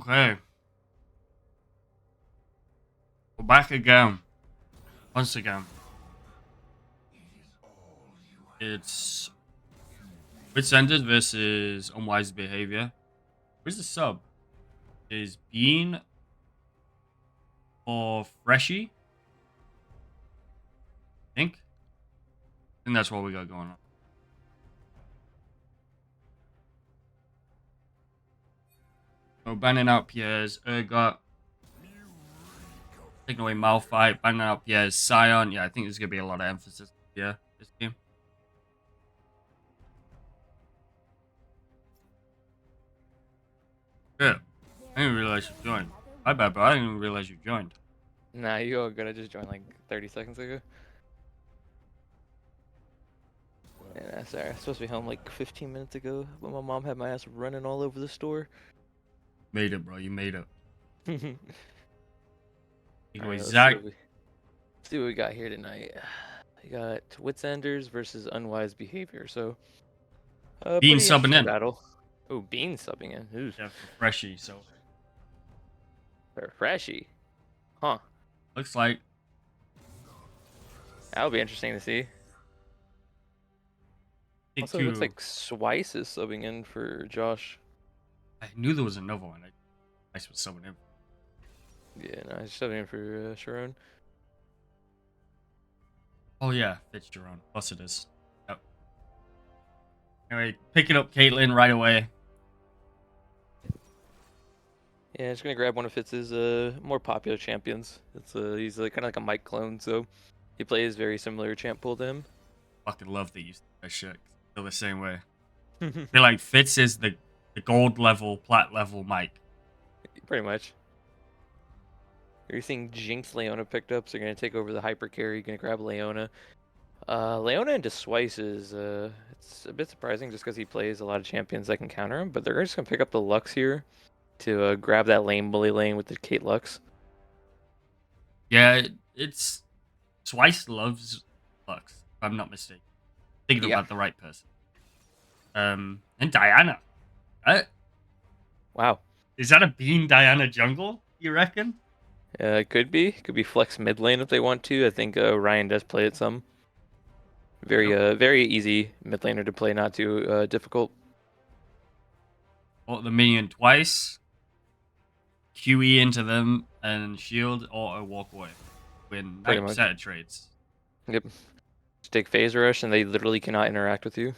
Okay, we're back again. Once again, it's Witsended versus Unwise Behavior. Where's the sub? Is Bean or Freshy? I think that's what we got going on. So banning out Pierre's Urgot, taking away Malphite, banning out Pierre's Scion. Yeah, I think there's gonna be a lot of emphasis. Yeah, this game. Yeah, I didn't realize you joined. My bad, bro. I didn't even realize you joined. Nah, you all good. I just joined like 30 seconds ago. Yeah, sorry. I was supposed to be home like 15 minutes ago, but my mom had my ass running all over the store. Made it, bro. You made it. Alright, Anyway, let's Zach. see what we got here tonight. We got Witsenders versus Unwise Behavior. So, Bean pretty subbing interesting in. battle. Oh, Bean subbing in. Ooh, Yeah, for Freshy. So freshy. Huh. looks like That'll be interesting to see. Also, it looks like Swice is subbing in for Josh. I knew there was another one. I was subbing in. Yeah, no, he's subbing in for Sharon. Oh yeah, Fitzgerald. Plus it is. Yep. Anyway, picking up Caitlyn right away. Yeah, just gonna grab one of Fitz's more popular champions. He's kind of like a Mike clone, so he plays very similar champ pool to him. Fucking love that you that shit. Feel the same way. I feel like Fitz is the gold level, plat level Mike. Pretty much. You're seeing Jinx Leona picked up, so you're gonna take over the hyper carry. You're gonna grab Leona. Leona into Swice is it's a bit surprising just because he plays a lot of champions that can counter him, but they're just gonna pick up the Lux here to grab that lane bully lane with the Kate Lux. Yeah, it's Twice loves Lux, if I'm not mistaken. Thinking Yeah. about the right person. And Diana. Wow. Is that a Bean Diana jungle, you reckon? It could be. Could be flex mid lane if they want to. I think Ryan does play it some. Very easy mid laner to play, not too difficult. Or the minion twice. QE into them and shield or a walk away. Win Pretty 90% of trades. Yep. Just take phase rush and they literally cannot interact with you.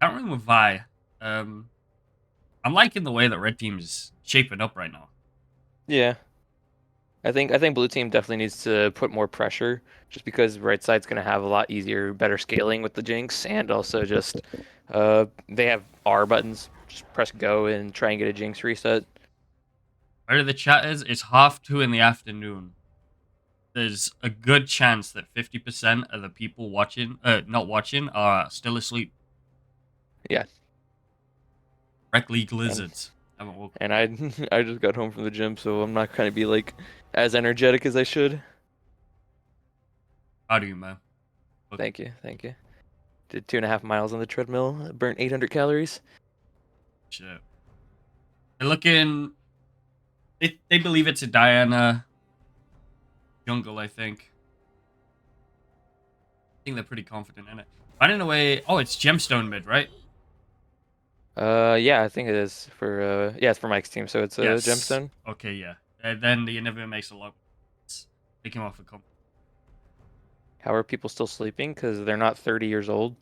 Countering with Vi. I'm liking the way that red team is shaping up right now. Yeah. I think blue team definitely needs to put more pressure just because right side's gonna have a lot easier, better scaling with the Jinx, and also just they have R buttons. Just press go and try and get a Jinx reset. Where the chat is, it's 2:30 in the afternoon. There's a good chance that 50% of the people watching, not watching, are still asleep. Yeah. Rec League lizards. And I I just got home from the gym, so I'm not gonna be like as energetic as I should. How do you, man? Thank you. Did 2.5 miles on the treadmill, burnt 800 calories. Shit. They're looking. They believe it's a Diana jungle, I think. I think they're pretty confident in it. Finding a way. Oh, it's Gemstone mid, right? Yeah, I think it is for yeah, it's for Mike's team, so it's a Yes. gemstone. Okay, yeah. And then the inhibitor makes a lot. Take him off a comp. How are people still sleeping? Because they're not 30 years old.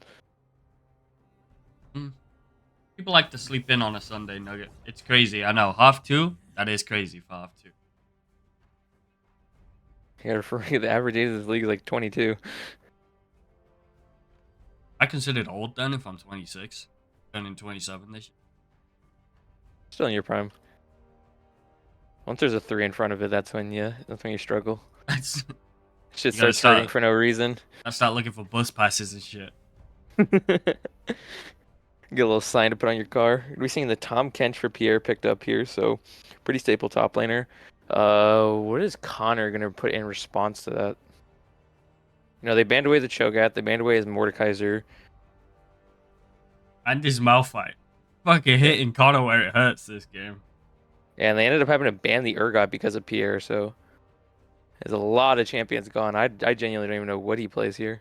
People like to sleep in on a Sunday nugget. It's crazy. I know. 2:30. That is crazy for 2:30. Yeah, for the average age of this league is like 22. I consider it old then if I'm 26. Turning 27 this year. Still in your prime. Once there's a 3 in front of it, that's when you struggle. That's, Shit You gotta starts hurting start- for no reason. I start looking for bus passes and shit. Get a little sign to put on your car. We're seeing the Tom Kench for Pierre picked up here, so pretty staple top laner. What is Connor gonna put in response to that? You know, they banned away the Cho'Gath, they banned away his Mordekaiser. And his Malphite. Fucking hitting Connor where it hurts this game. And they ended up having to ban the Urgot because of Pierre, so there's a lot of champions gone. I genuinely don't even know what he plays here.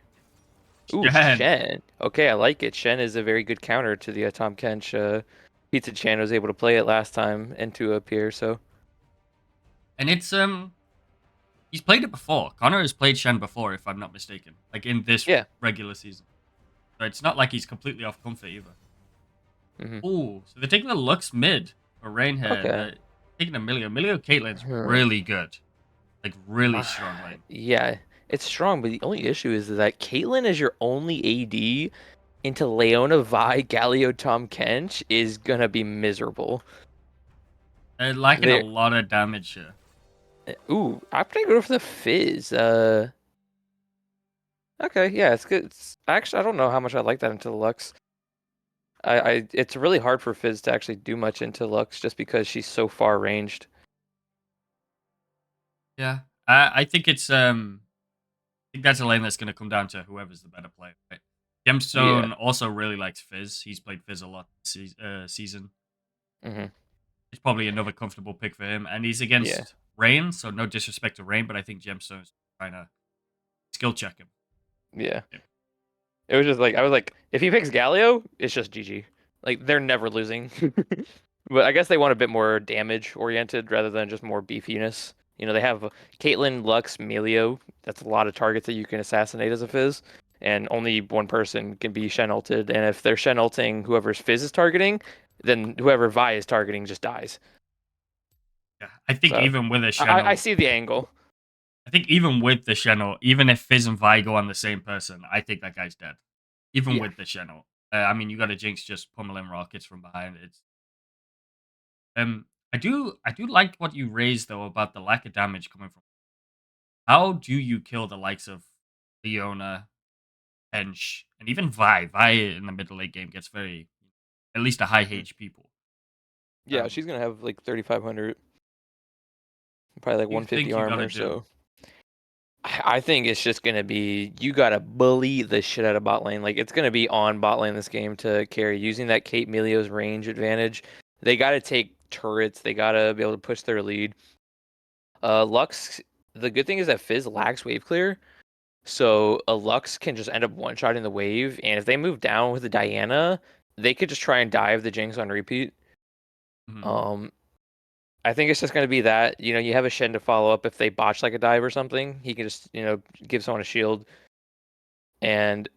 Ooh, Shen. Shen. Okay, I like it. Shen is a very good counter to the Tom Kench. Pizza Chan was able to play it last time into a Pierre, so And it's he's played it before. Connor has played Shen before, if I'm not mistaken. Like in this yeah. regular season. So it's not like he's completely off comfort either. hmm Ooh, so they're taking a Lux mid for Rain here. Okay. They're taking a Milio. Milio Caitlyn's Hmm. really good. Like really My, strong lane. yeah, it's strong, but the only issue is that Caitlyn is your only AD into Leona Vi Galio Tom Kench is gonna be miserable. They're lacking a There. lot of damage here. Ooh, I'm gonna go for the Fizz. Okay, yeah, it's good. Actually, I don't know how much I like that into Lux. It's really hard for Fizz to actually do much into Lux just because she's so far ranged. Yeah. I think it's I think that's a lane that's gonna come down to whoever's the better player, right? Yeah. Gemstone also really likes Fizz. He's played Fizz a lot this season. hmm It's probably another comfortable pick for him. And he's Yeah. against Rain, so no disrespect to Rain, but I think Gemstone's trying to skill check him. Yeah. Yeah. It was just like I was like, if he picks Galio, it's just GG. Like they're never losing. But I guess they want a bit more damage oriented rather than just more beefiness. You know, they have Caitlyn, Lux, Melio. That's a lot of targets that you can assassinate as a Fizz. And only one person can be Shen ulted. And if they're Shen ulting whoever's Fizz is targeting, then whoever Vi is targeting just dies. Yeah. I think So even with a I Channel, see the angle. I think even with the Channel, even if Fizz and Vi go on the same person, I think that guy's dead. Even Yeah. with the Channel. I mean, you got a Jinx just pummeling rockets from behind. It's I do like what you raised though about the lack of damage coming from. How do you kill the likes of Leona, Hench, and even Vi? Vi in the middle late game gets very, at least a high Mhm. H people. Yeah, she's gonna have like 3,500, probably like You 150 think you gotta armor. do? So I think it's just gonna be you gotta bully the shit out of bot lane. Like it's gonna be on bot lane this game to carry using that Kate Melio's range advantage. They gotta take turrets. They gotta be able to push their lead. Lux. The good thing is that Fizz lacks wave clear, so a Lux can just end up one shotting the wave. And if they move down with the Diana, they could just try and dive the Jinx on repeat. Mhm. Um, I think it's just going to be that, you have a Shen to follow up if they botch like a dive or something. He can just, give someone a shield. And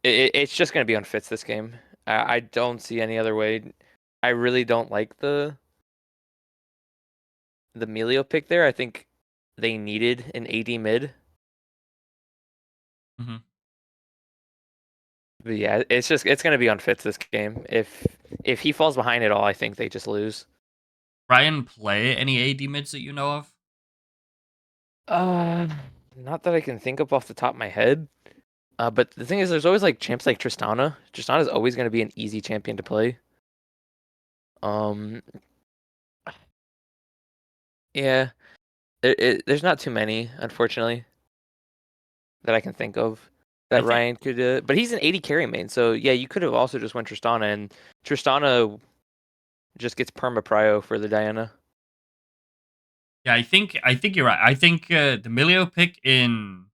it's just going to be on Fitz this game. I don't see any other way. I really don't like the Melio pick there. I think they needed an AD mid. Mhm. But yeah, it's going to be on Fitz this game. If he falls behind at all, I think they just lose. Ryan play any AD mids that you know of? Uh, Not that I can think of off the top of my head. But the thing is, there's always like champs like Tristana. Tristana is always going to be an easy champion to play. Um, yeah, there's not too many, unfortunately, that I can think of I that think Ryan could. But he's an 80 carry main, so yeah, you could have also just went Tristana, and Tristana just gets perma prio for the Diana. yeah, I think you're right. I think the Milio pick in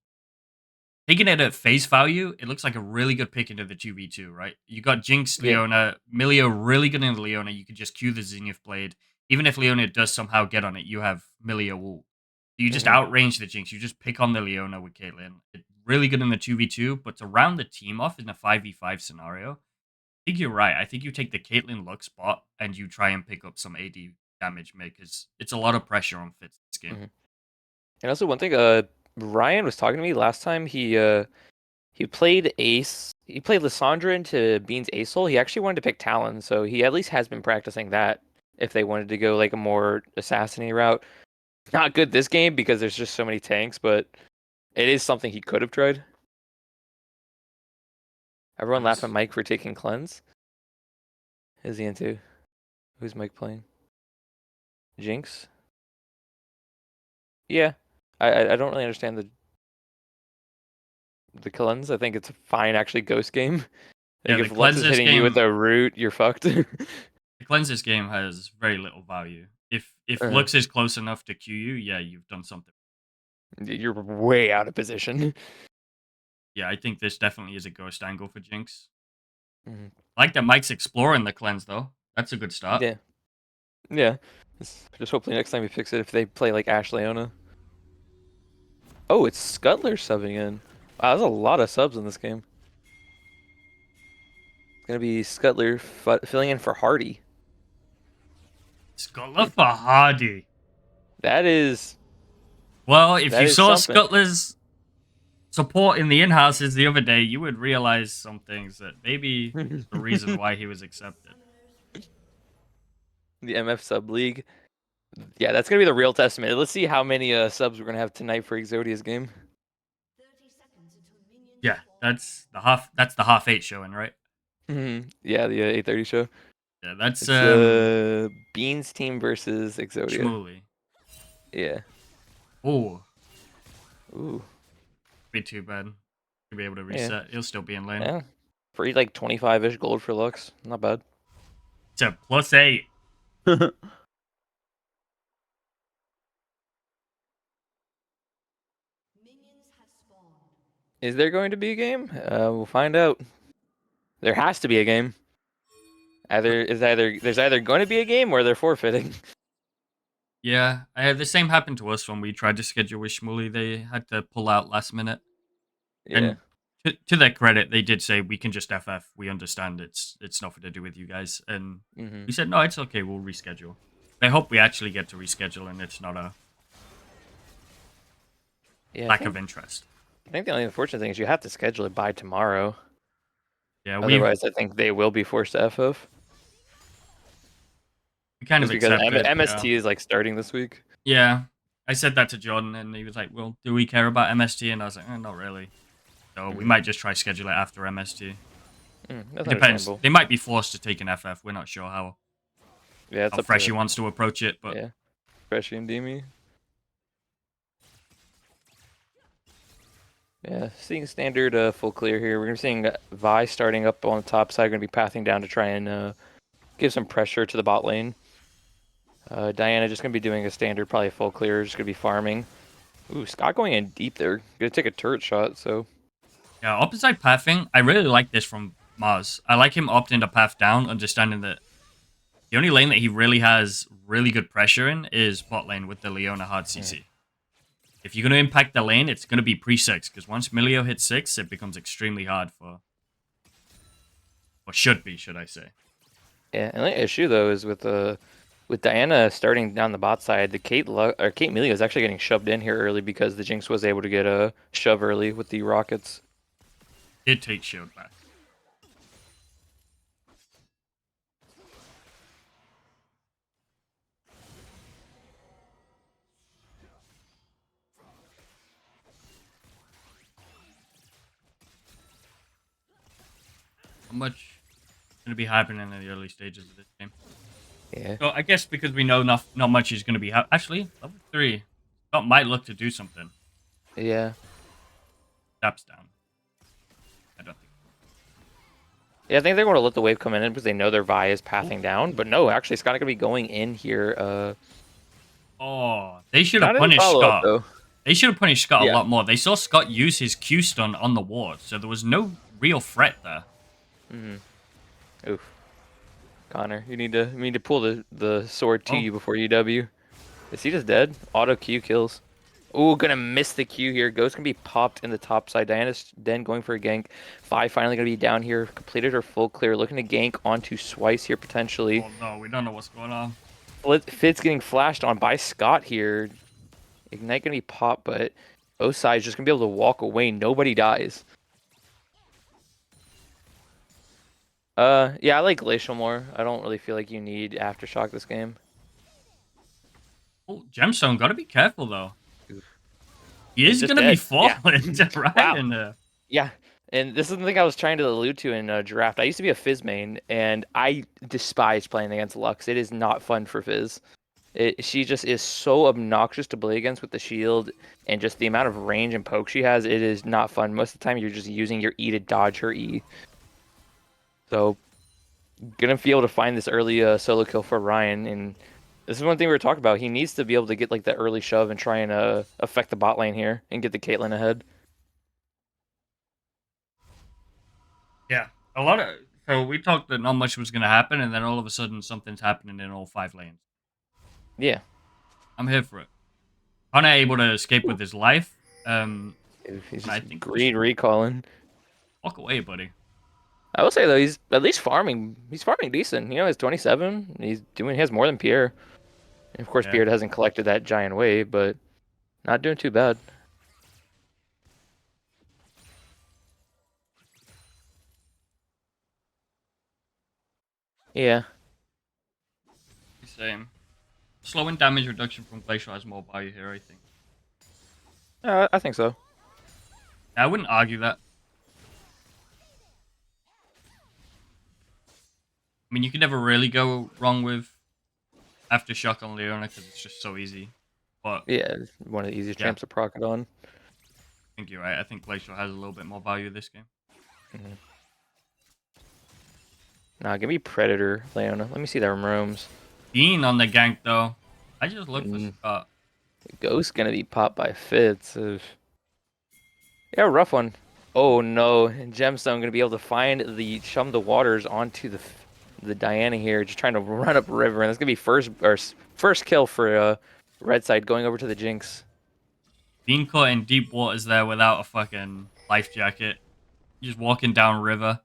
taking it at face value, it looks like a really good pick into the 2v2, right? You got Jinx, Yeah. Leona, Milio really good into Leona. You could just cue the Zenith Blade. Even if Leona does somehow get on it, you have Milio ult. You just hmm outrange the Jinx. You just pick on the Leona with Caitlyn. It's really good in the 2v2, but to round the team off in a 5v5 scenario, I think you're right. I think you take the Caitlyn Lux spot and you try and pick up some AD damage because it's a lot of pressure on Fitz this game. hmm And also one thing, Ryan was talking to me last time. He played Ace. He played Lissandra into Bean's Ace Soul. He actually wanted to pick Talon, so he at least has been practicing that. If they wanted to go like a more assassiny route, not good this game because there's just so many tanks, but it is something he could have tried. Everyone laugh at Nice. Mike for taking cleanse. Is he into? Who's Mike playing? Jinx. Yeah, I don't really understand the cleanse. I think it's a fine actually ghost game. Yeah, Like the if Lux cleanse is this hitting you with game a root, you're fucked. The cleanse this game has very little value. If Uh, Lux is close enough to Q you, yeah, you've done something. you're way out of position. Yeah, I think this definitely is a ghost angle for Jinx. Mhm. I like that Mike's exploring the cleanse though. That's a good start. Yeah, yeah. Just hopefully next time we fix it if they play like Ash Leona. Oh, it's Scuttler subbing in. Wow, there's a lot of subs in this game. It's gonna be Scuttler filling in for Hardy. Scuttler for Hardy. That is Well, if that you is saw something. Scuttler's support in the in-houses the other day, you would realize some things that maybe the reason why he was accepted. The MF sub league. Yeah, that's gonna be the real testament. Let's see how many subs we're gonna have tonight for Exodia's game. Yeah, that's the half eight showing, right? Yeah, the 8:30 show. Yeah, that's It's Beans team versus Exodia. Shmooly. Yeah. Oh, Ooh. be too bad. He'll be able to Yeah. reset. He'll still be in lane. Yeah. Free like 25-ish gold for Lux. Not bad. It's a +8. Is there going to be a game? We'll find out. There has to be a game. There's either going to be a game or they're forfeiting. Yeah, the same happened to us when we tried to schedule with Shmooly. They had to pull out last minute. Yeah. And to their credit, they did say we can just FF. We understand it's nothing to do with you guys. And Hmm. we said no, it's okay. We'll reschedule. I hope we actually get to reschedule, and it's not a Yeah, lack of interest. I think the only unfortunate thing is you have to schedule it by tomorrow. Yeah, Otherwise, I think they will be forced to FF. we kind of Just because accept it. Yeah, MST is like starting this week. yeah. I said that to Jordan, and he was like, "Well, do we care about MST?" And I was like, "Not really." So we Mhm. might just try schedule it after MST. That's It depends. understandable. They might be forced to take an FF. We're not sure Yeah, it's how up fresh he to wants to approach it, but yeah, Freshy and Demi. Yeah, seeing standard full clear here. We're gonna be seeing Vi starting up on the top side. Gonna be pathing down to try and give some pressure to the bot lane. Diana just gonna be doing a standard, probably full clear. Just gonna be farming. Ooh, Scott going in deep there. Gonna take a turret shot. So yeah, opposite pathing. I really like this from Mars. I like him opting to path down, understanding that the only lane that he really has really good pressure in is bot lane with the Leona hard CC. If you're going to impact the lane, it's going to be pre-6, because once Milio hits 6, it becomes extremely hard for... Or should be, should I say. yeah, and the issue though is with Diana starting down the bot side, the Kate Melia is actually getting shoved in here early because the Jinx was able to get a shove early with the rockets. Did take shield back. Not much going to be happening in the early stages of this game. Yeah. So I guess because we know not much is going to be... Actually, level 3. Scott might look to do something. Yeah. Taps down. I don't think... Yeah, I think they're going to let the wave come in because they know their Vi is pathing down. But no, actually, Scott going to be going in here. Oh, they should have Not any punished follow-up, Scott. though. They should have punished Scott a Yeah. lot more. They saw Scott use his Q stun on the ward, so there was no real threat there. Mm-hmm. Oof. Connor, you need to pull the sword to Oh. you before you W. Is he just dead? Auto Q kills. Ooh, gonna miss the Q here. Ghost gonna be popped in the top side. Diana's then going for a gank. Vi finally gonna be down here. Completed her full clear. Looking to gank onto Swice here potentially. Oh no, we don't know what's going on. Fitz getting flashed on by Scott here. Ignite gonna be popped, but both sides just gonna be able to walk away. Nobody dies. Yeah, I like Glacial more. I don't really feel like you need Aftershock this game. Oh, Gemstone, gotta be careful though. Oof. He He's is just gonna be dead. falling Yeah. right Wow. in there. Yeah, and this is the thing I was trying to allude to in Draft. I used to be a Fizz main, and I despise playing against Lux. It is not fun for Fizz. She just is so obnoxious to play against with the shield, and just the amount of range and poke she has, it is not fun. Most of the time, you're just using your E to dodge her E. So, gonna be able to find this early solo kill for Ryan, and This is one thing we were talking about. He needs to be able to get like that early shove and try and affect the bot lane here and get the Caitlyn ahead. Yeah, a lot of. So we talked that not much was going to happen, and then all of a sudden something's happening in all 5 lanes. Yeah. I'm here for it. Hunter able to escape Ooh. with his life. He's I just think we just greed recalling. walk away, buddy. I will say though, he's at least farming. He's farming decent. You know, he's 27. He has more than Pierre. And of course, Yeah, Pierre hasn't collected that giant wave, but not doing too bad. Yeah, same. Slowing damage reduction from Glacial has more value here, I think. I think so. I wouldn't argue that. I mean, you can never really go wrong with Aftershock on Leona because it's just so easy. But Yeah, it's one of the easiest yeah, champs to proc it on. I think you're right. I think Glacial has a little bit more value this game. Mm-hmm. Nah, give me Predator, Leona. Let me see them roams. Bean on the gank though. I just look for Mm, Scott. Ghost gonna be popped by Fitz. Yeah, rough one. Oh no, and Gemstone gonna be able to find the Chum the Waters onto the Diana here, just trying to run up river, and that's gonna be first kill for Red Side going over to the Jinx. Bean caught in deep waters there without a fucking life jacket. Just walking down river.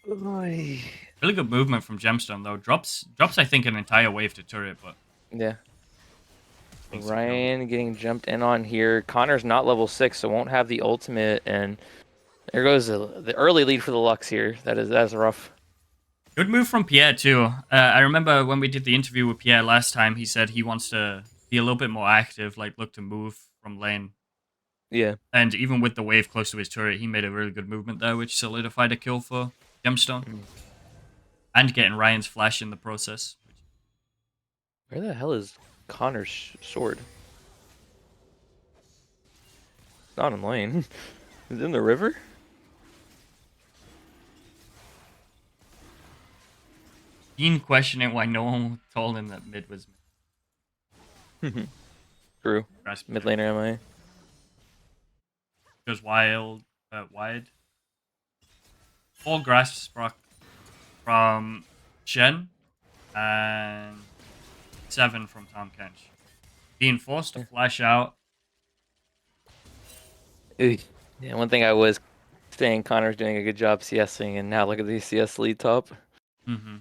Oy. Really good movement from Gemstone though. Drops I think an entire wave to turret, but Yeah. being secure. Ryan getting jumped in on here. Connor's not level 6, so won't have the ultimate, and there goes the early lead for the Lux here. That's rough. Good move from Pierre too. I remember when we did the interview with Pierre last time, he said he wants to be a little bit more active, like look to move from lane. Yeah. And even with the wave close to his turret, he made a really good movement there, which solidified a kill for Gemstone. Mm. And getting Ryan's flash in the process. Where the hell is Connor's sword? It's not in lane. Is it in the river? Dean questioning why no one told him that mid was True. grasp Mid laner MIA. goes wide. 4 grasps from Shen and 7 from Tom Kench. Being forced to flash out. Yeah, one thing I was saying, Connor's doing a good job CSing, and now look at the CS lead top. Mm-hmm.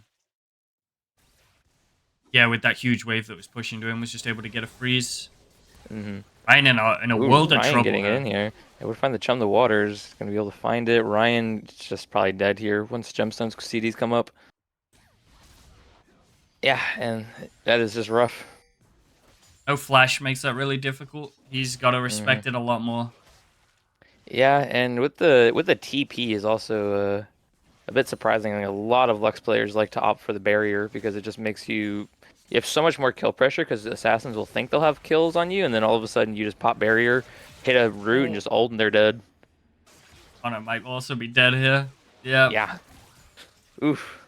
Yeah, with that huge wave that was pushing to him, was just able to get a freeze. Mm-hmm. Ryan in a world of Ryan trouble getting it here. in here. I would find the Chum the Waters. Gonna be able to find it. Ryan's just probably dead here once Gemstone's CDs come up. Yeah, and that is just rough. No flash makes that really difficult. He's got to respect it a lot more. Yeah, and with the TP is also a bit surprising. Like, a lot of Lux players like to opt for the barrier because it just makes you have so much more kill pressure because assassins will think they'll have kills on you, and then all of a sudden you just pop barrier, hit a root, and just ult, and they're dead. Connor might also be dead here. Yeah. Yeah. Oof.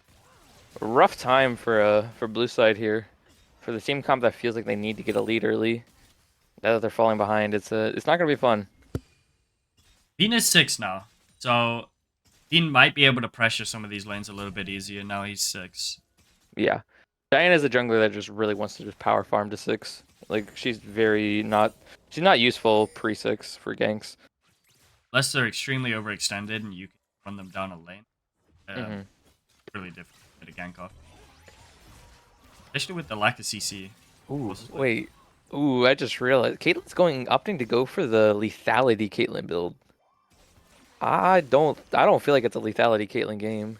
Rough time for blue side here. For the team comp that feels like they need to get a lead early. Now that they're falling behind, it's not gonna be fun. Bean is 6 now. So Bean might be able to pressure some of these lanes a little bit easier. Now he's 6. Yeah. Diana's a jungler that just really wants to just power farm to 6. Like she's not useful pre-6 for ganks. Unless they're extremely overextended and you can run them down a lane. Mm-hmm. Really difficult to get a gank off. Especially with the lack of CC. Ooh, wait. Ooh, I just realized Caitlyn's opting to go for the lethality Caitlyn build. I don't feel like it's a lethality Caitlyn game.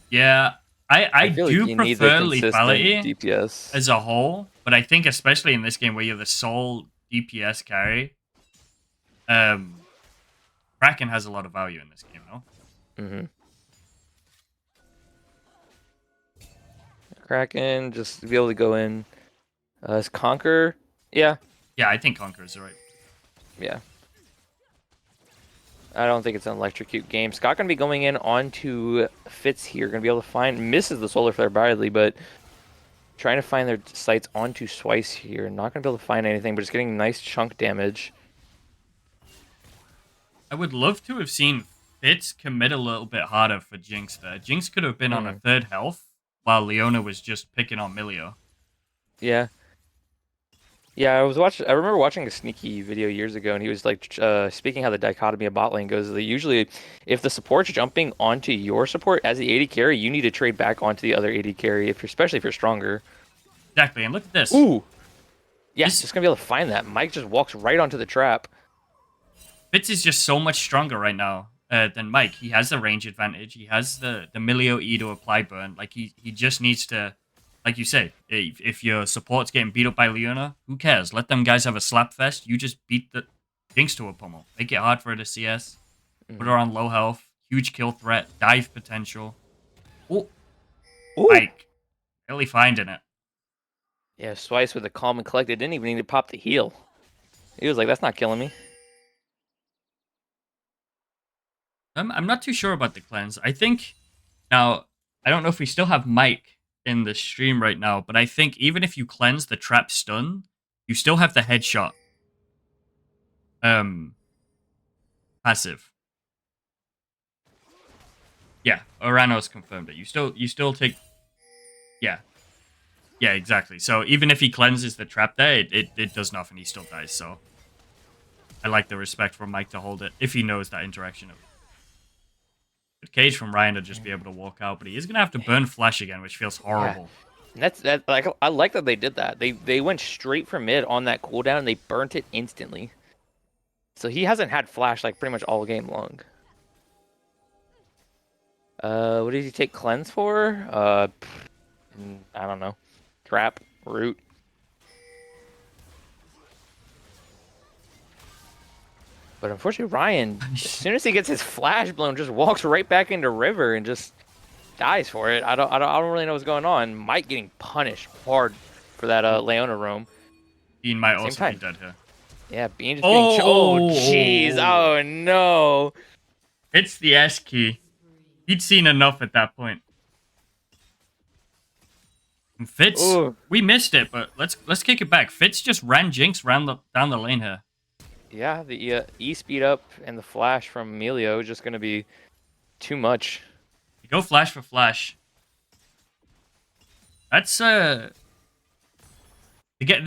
Yeah, I I feel like do you need the prefer consistent lethality DPS. as a whole, but I think especially in this game where you're the sole DPS carry, Kraken has a lot of value in this game, no? Mm-hmm. Kraken, just to be able to go in. Is Conquer? Yeah. Yeah, I think Conquer is the right. Yeah. I don't think it's an electrocute game. Scott gonna be going in onto Fitz here. Gonna be able to find misses the solar flare badly, but Trying to find their sights onto Swice here. Not going to be able to find anything, but just getting nice chunk damage. I would love to have seen Fitz commit a little bit harder for Jinx there. Jinx could have been on a third health while Leona was just picking on Milio. Yeah. Yeah, I remember watching a sneaky video years ago, and he was like speaking how the dichotomy of bot lane goes. That usually, if the support's jumping onto your support as the AD carry, you need to trade back onto the other AD carry, especially if you're stronger. Exactly, and look at this. Ooh, yeah, This just gonna be able to find that. Mike just walks right onto the trap. Fitz is just so much stronger right now than Mike. He has the range advantage. He has the Milio E to apply burn. Like he just needs to, like you say, if your support's getting beat up by Leona, who cares? Let them guys have a slap fest. You just beat the Jinx to a pummel. Make it hard for her to CS. Put her on low health. Huge kill threat. Dive potential. Oh, Ooh. Mike. Really finding it. Yeah, Swice with a calm and collected. Didn't even need to pop the heal. He was like, "That's not killing me." I'm not too sure about the cleanse. I think now I don't know if we still have Mike in the stream right now, but I think even if you cleanse the trap stun, you still have the headshot passive. Yeah, Oranos confirmed it. You still take yeah. Yeah, exactly. So even if he cleanses the trap there, it does nothing. He still dies. So I like the respect from Mike to hold it if he knows that interaction. Good cage from Ryan to just be able to walk out, but he is gonna have to burn flash again, which feels horrible. And that's that. Like I like that they did that. They went straight for mid on that cooldown and they burnt it instantly. So he hasn't had flash like pretty much all game long. What did he take cleanse for? I don't know. Trap, root. But unfortunately, Ryan, as soon as he gets his flash blown, just walks right back into river and just dies for it. I don't really know what's going on. Mike getting punished hard for that Leona roam. Bean might Same also time. be dead here. Yeah, Bean just being. Oh, Oh, jeez. Oh no. it's the S key. He'd seen enough at that point. And Fitz, Ooh. we missed it, but let's kick it back. Fitz just ran Jinx down the lane here. Yeah, the E speed up and the flash from Emilio is just gonna be too much. You go flash for flash. That's they're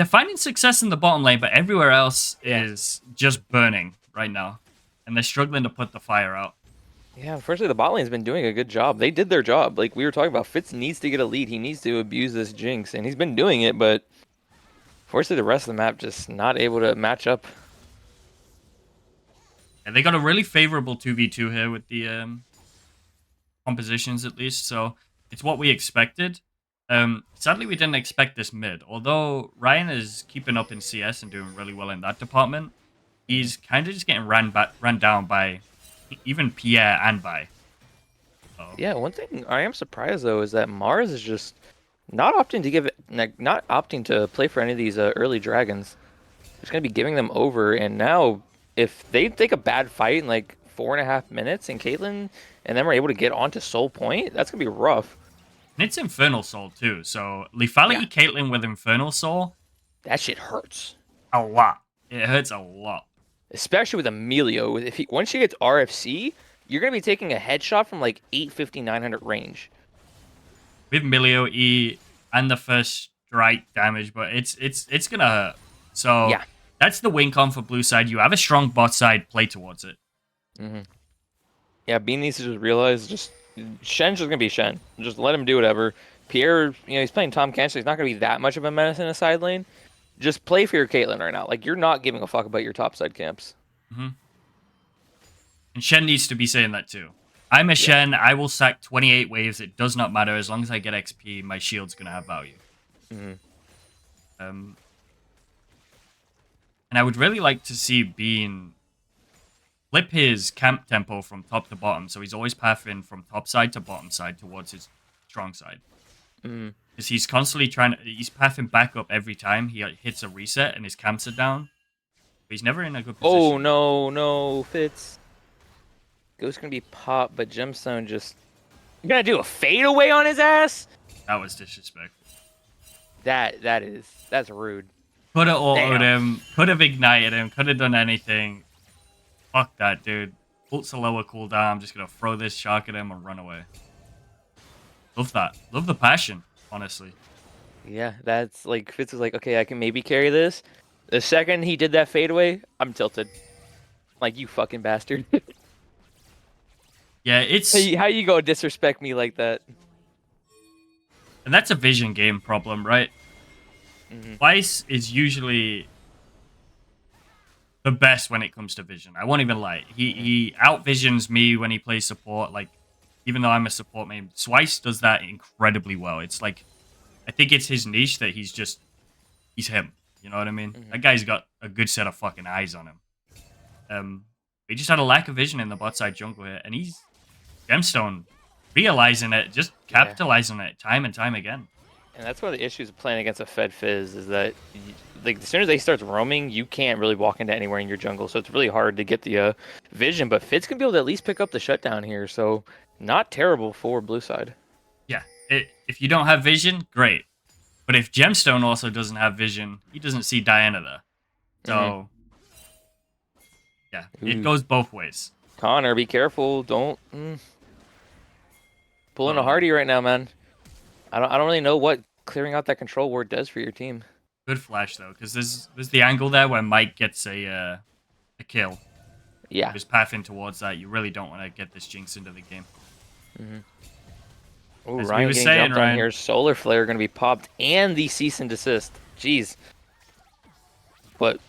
finding success in the bottom lane, but everywhere else is just burning right now, and they're struggling to put the fire out. Yeah, unfortunately, the bot lane's been doing a good job. They did their job. Like we were talking about, Fitz needs to get a lead. He needs to abuse this Jinx, and he's been doing it, but fortunately, the rest of the map just not able to match up. And they got a really favorable 2v2 here with the compositions, at least, so it's what we expected. Sadly, we didn't expect this mid. Although Ryan is keeping up in CS and doing really well in that department, he's kind of just getting ran down by even Pierre and by. Yeah, one thing I am surprised though is that Mars is just not opting to not opting to play for any of these early dragons. Just gonna be giving them over, and now if they take a bad fight in like 4.5 minutes, and Caitlyn and them are able to get onto Soul Point, that's gonna be rough. And it's Infernal Soul too, so lethality Caitlyn with Infernal Soul, that shit hurts a lot. It hurts a lot, especially with Emilio. Once she gets RFC, you're gonna be taking a headshot from like 850, 900 range. with Milio E and the first strike damage, but it's gonna hurt. So yeah, that's the win con for blue side. You have a strong bot side, play towards it. Yeah, Bean needs to just realize Shen's just gonna be Shen. Just let him do whatever. Pierre, he's playing Tom Kench, so he's not gonna be that much of a menace in a side lane. Just play for your Caitlyn right now. Like, you're not giving a fuck about your top side camps. And Shen needs to be saying that too. I'm a Shen. I will sack 28 waves. It does not matter. As long as I get XP, my shield's going to have value. And I would really like to see Bean flip his camp tempo from top to bottom. So he's always pathing from top side to bottom side towards his strong side. Because he's constantly he's pathing back up every time he hits a reset and his camps are down. But he's never in a good position. Oh, no, Fitz. Ghost gonna be popped, but Gemstone just... You're gonna do a fadeaway on his ass? That was disrespectful. That's rude. Could have autoed Damn. him. Could have ignited him. Could have done anything. Fuck that, dude. Ult's a lower cooldown. I'm just gonna throw this shark at him and run away. Love that. Love the passion, honestly. Yeah, that's like Fitz was like, okay, I can maybe carry this. The second he did that fadeaway, I'm tilted. Like, you fucking bastard. Yeah, it's... How you go disrespect me like that? And that's a vision game problem, right? Vice is usually the best when it comes to vision. I won't even lie. He outvisions me when he plays support. Like, even though I'm a support main, Swice does that incredibly well. It's like, I think it's his niche that he's him. You know what I mean? That guy's got a good set of fucking eyes on him. He just had a lack of vision in the bot side jungle here, and he's Gemstone realizing it, just capitalizing on it time and time again. And that's one of the issues of playing against a Fed Fizz is that, like, as soon as they starts roaming, you can't really walk into anywhere in your jungle, so it's really hard to get the vision. But Fizz can be able to at least pick up the shutdown here, so not terrible for blue side. Yeah, if you don't have vision, great. But if Gemstone also doesn't have vision, he doesn't see Diana there. So, yeah, it goes both ways. Connor, be careful. Don't pulling a Hardy right now, man. I don't really know what clearing out that control ward does for your team. Good flash though, because there's the angle there where Mike gets a kill. Yeah. Just pathing towards that. You really don't want to get this Jinx into the game. Oh, As Ryan we were getting saying, jumped Ryan, on here. Solar Flare going to be popped and the cease and desist. Jeez. But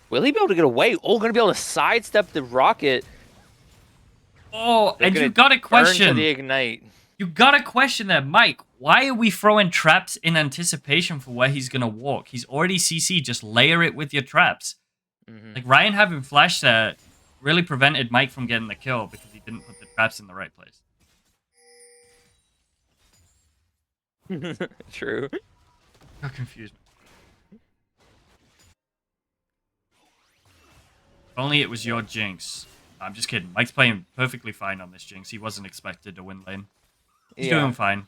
will he be able to get away? Oh, going to be able to sidestep the rocket. Oh, They're and you gonna got a burn question. to the ignite. You got a question there, Mike. Why are we throwing traps in anticipation for where he's going to walk? He's already CC. Just layer it with your traps. Like, Ryan having flash there really prevented Mike from getting the kill because he didn't put the traps in the right place. True. How confused. If only it was your Jinx. I'm just kidding. Mike's playing perfectly fine on this Jinx. He wasn't expected to win lane. He's doing fine.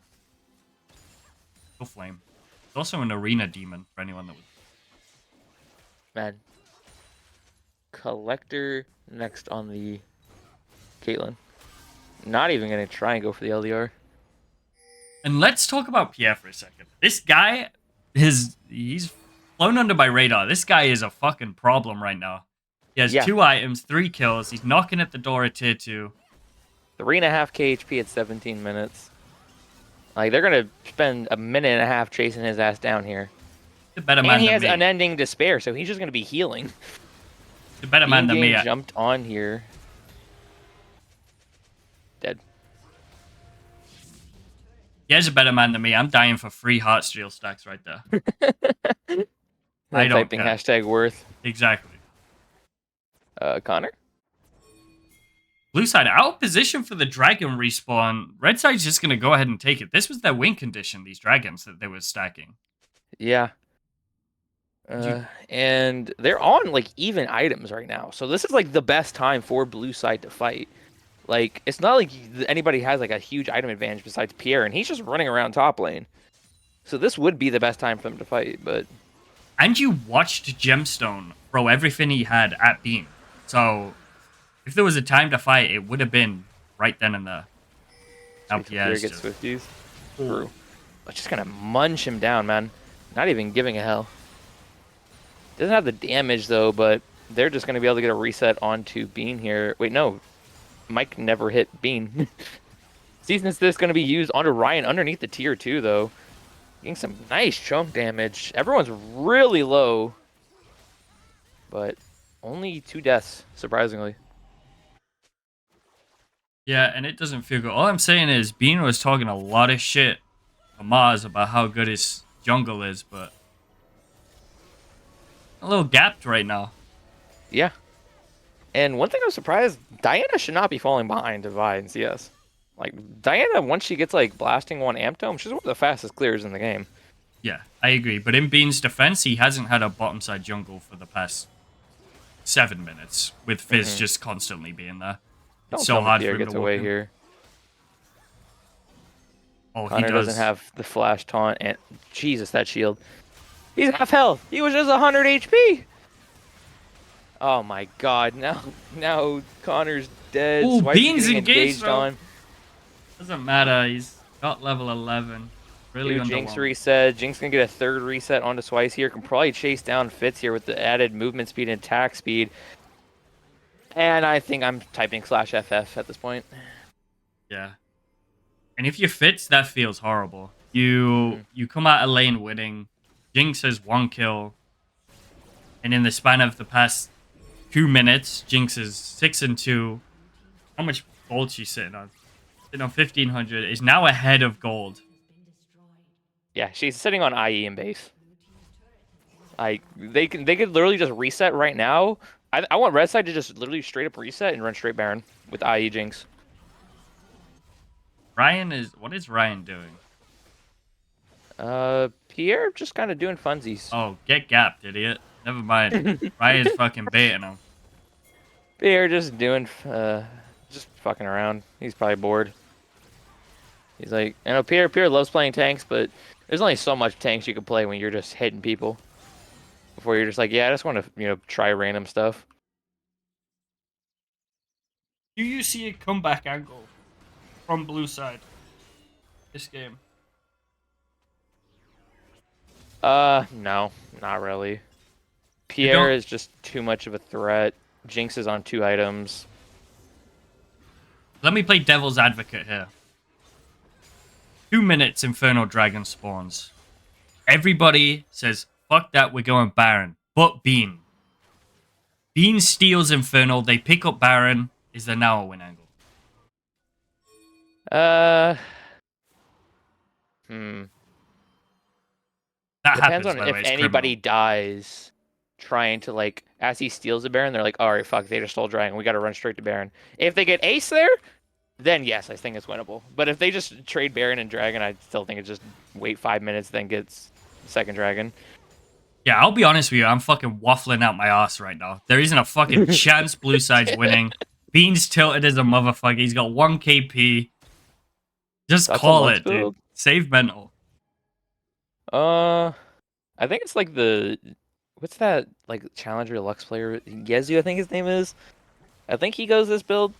Go Flame. He's also an arena demon for anyone that was... Man. Collector next on the Caitlyn. Not even going to try and go for the LDR. And let's talk about Pierre for a second. This guy, he's flown under my radar. This guy is a fucking problem right now. He has 2 items, 3 kills. He's knocking at the door at tier 2. 3.5k HP at 17 minutes. Like, they're going to spend a minute and a half chasing his ass down here. He's a better man and he than has me. unending despair, so he's just going to be healing. He's a better man than me. Jumped on here. Dead. He is a better man than me. I'm dying for 3 Heartsteel stacks right there. I don't typing care. hashtag worth. Exactly. Connor? Blue side out of position for the dragon respawn. Red side's just going to go ahead and take it. This was their win condition, these dragons that they were stacking. Yeah. And they're on, like, even items right now. So this is, like, the best time for blue side to fight. Like, it's not like anybody has, like, a huge item advantage besides Pierre, and he's just running around top lane. So this would be the best time for him to fight, but... And you watched Gemstone throw everything he had at Beam. So, if there was a time to fight, it would have been right then and there. Now Pierre gets Swifties. True. But just gonna munch him down, man. Not even giving a hell. Doesn't have the damage, though, but they're just gonna be able to get a reset onto Bean here. Wait, no. Mike never hit Bean. Season's this going to be used onto Ryan underneath the tier 2, though. Getting some nice chunk damage. Everyone's really low. But only 2 deaths, surprisingly. Yeah, and it doesn't feel good. All I'm saying is Bean was talking a lot of shit to Maz about how good his jungle is, but... a little gapped right now. Yeah. And one thing I was surprised, Diana should not be falling behind Divide and CS. Like, Diana, once she gets, like, blasting 1 Amp Tome, she's one of the fastest clears in the game. Yeah, I agree. But in Bean's defense, he hasn't had a bottom side jungle for the past 7 minutes, with Fizz just constantly being there. It's so hard for him to get away him. here. Oh, he Connor doesn't does. have the flash taunt, and Jesus, that shield. He's half health. He was just 100 HP. Oh my God! Now Connor's dead. Oh, Swice is Bean's getting engaged engaged though. on. Doesn't matter. He's got level 11. Really 2 Jinx underwhelming. reset. Jinx gonna get a 3rd reset onto Swice here. Can probably chase down Fitz here with the added movement speed and attack speed. And I think I'm typing /FF at this point. Yeah. And if you Fitz, that feels horrible. Mm-hmm. You come out of lane winning. Jinx has 1 kill. And in the span of the past 2 minutes, Jinx is 6-2. How much gold she's sitting on? Sitting on 1500. Is now ahead of gold. Yeah, she's sitting on IE in base. They could literally just reset right now. I want red side to just literally straight up reset and run straight Baron with IE Jinx. What is Ryan doing? Pierre just kind of doing funsies. Oh, get gapped, idiot. Never mind. Ryan's fucking baiting him. Pierre just doing just fucking around. He's probably bored. He's like, I know Pierre loves playing tanks, but there's only so much tanks you can play when you're just hitting people. Before you're just like, yeah, I just want to, try random stuff. Do you see a comeback angle from blue side this game? No, not really. Pierre is just too much of a threat. Jinx is on 2 items. Let me play devil's advocate here. 2 minutes Infernal Dragon spawns. Everybody says, fuck that, we're going Baron. But Bean. Bean steals Infernal, they pick up Baron. Is there now a win angle? That Depends happens, on by the if way. It's anybody criminal. dies trying to, like, as he steals a Baron, they're like, alright, fuck, they just stole Dragon. We gotta run straight to Baron. If they get Ace there, then yes, I think it's winnable. But if they just trade Baron and Dragon, I still think it's just wait 5 minutes, then gets second Dragon. Yeah, I'll be honest with you. I'm fucking waffling out my ass right now. There isn't a fucking chance blue side's winning. Bean's tilted as a motherfucker. He's got 1 KP. Just That's call it, dude. build. Save mental. I think it's like what's that, like, Challenger Lux player? Yezu, I think his name is. I think he goes this build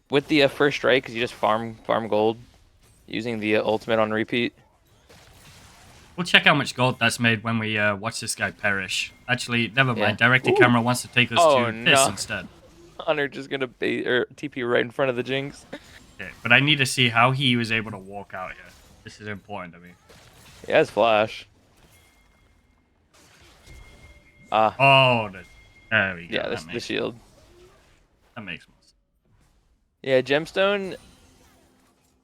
with the first strike because you just farm gold using the ultimate on repeat. We'll check how much gold that's made when we watch this guy perish. Actually, never mind. Yeah. Direct to camera wants to take us Oh, to no. this instead. Hunter just gonna bait or TP right in front of the Jinx. Okay, but I need to see how he was able to walk out here. This is important to me. He has flash. Oh, there we go. Yeah, this is the shield. That makes more sense. Yeah, Gemstone.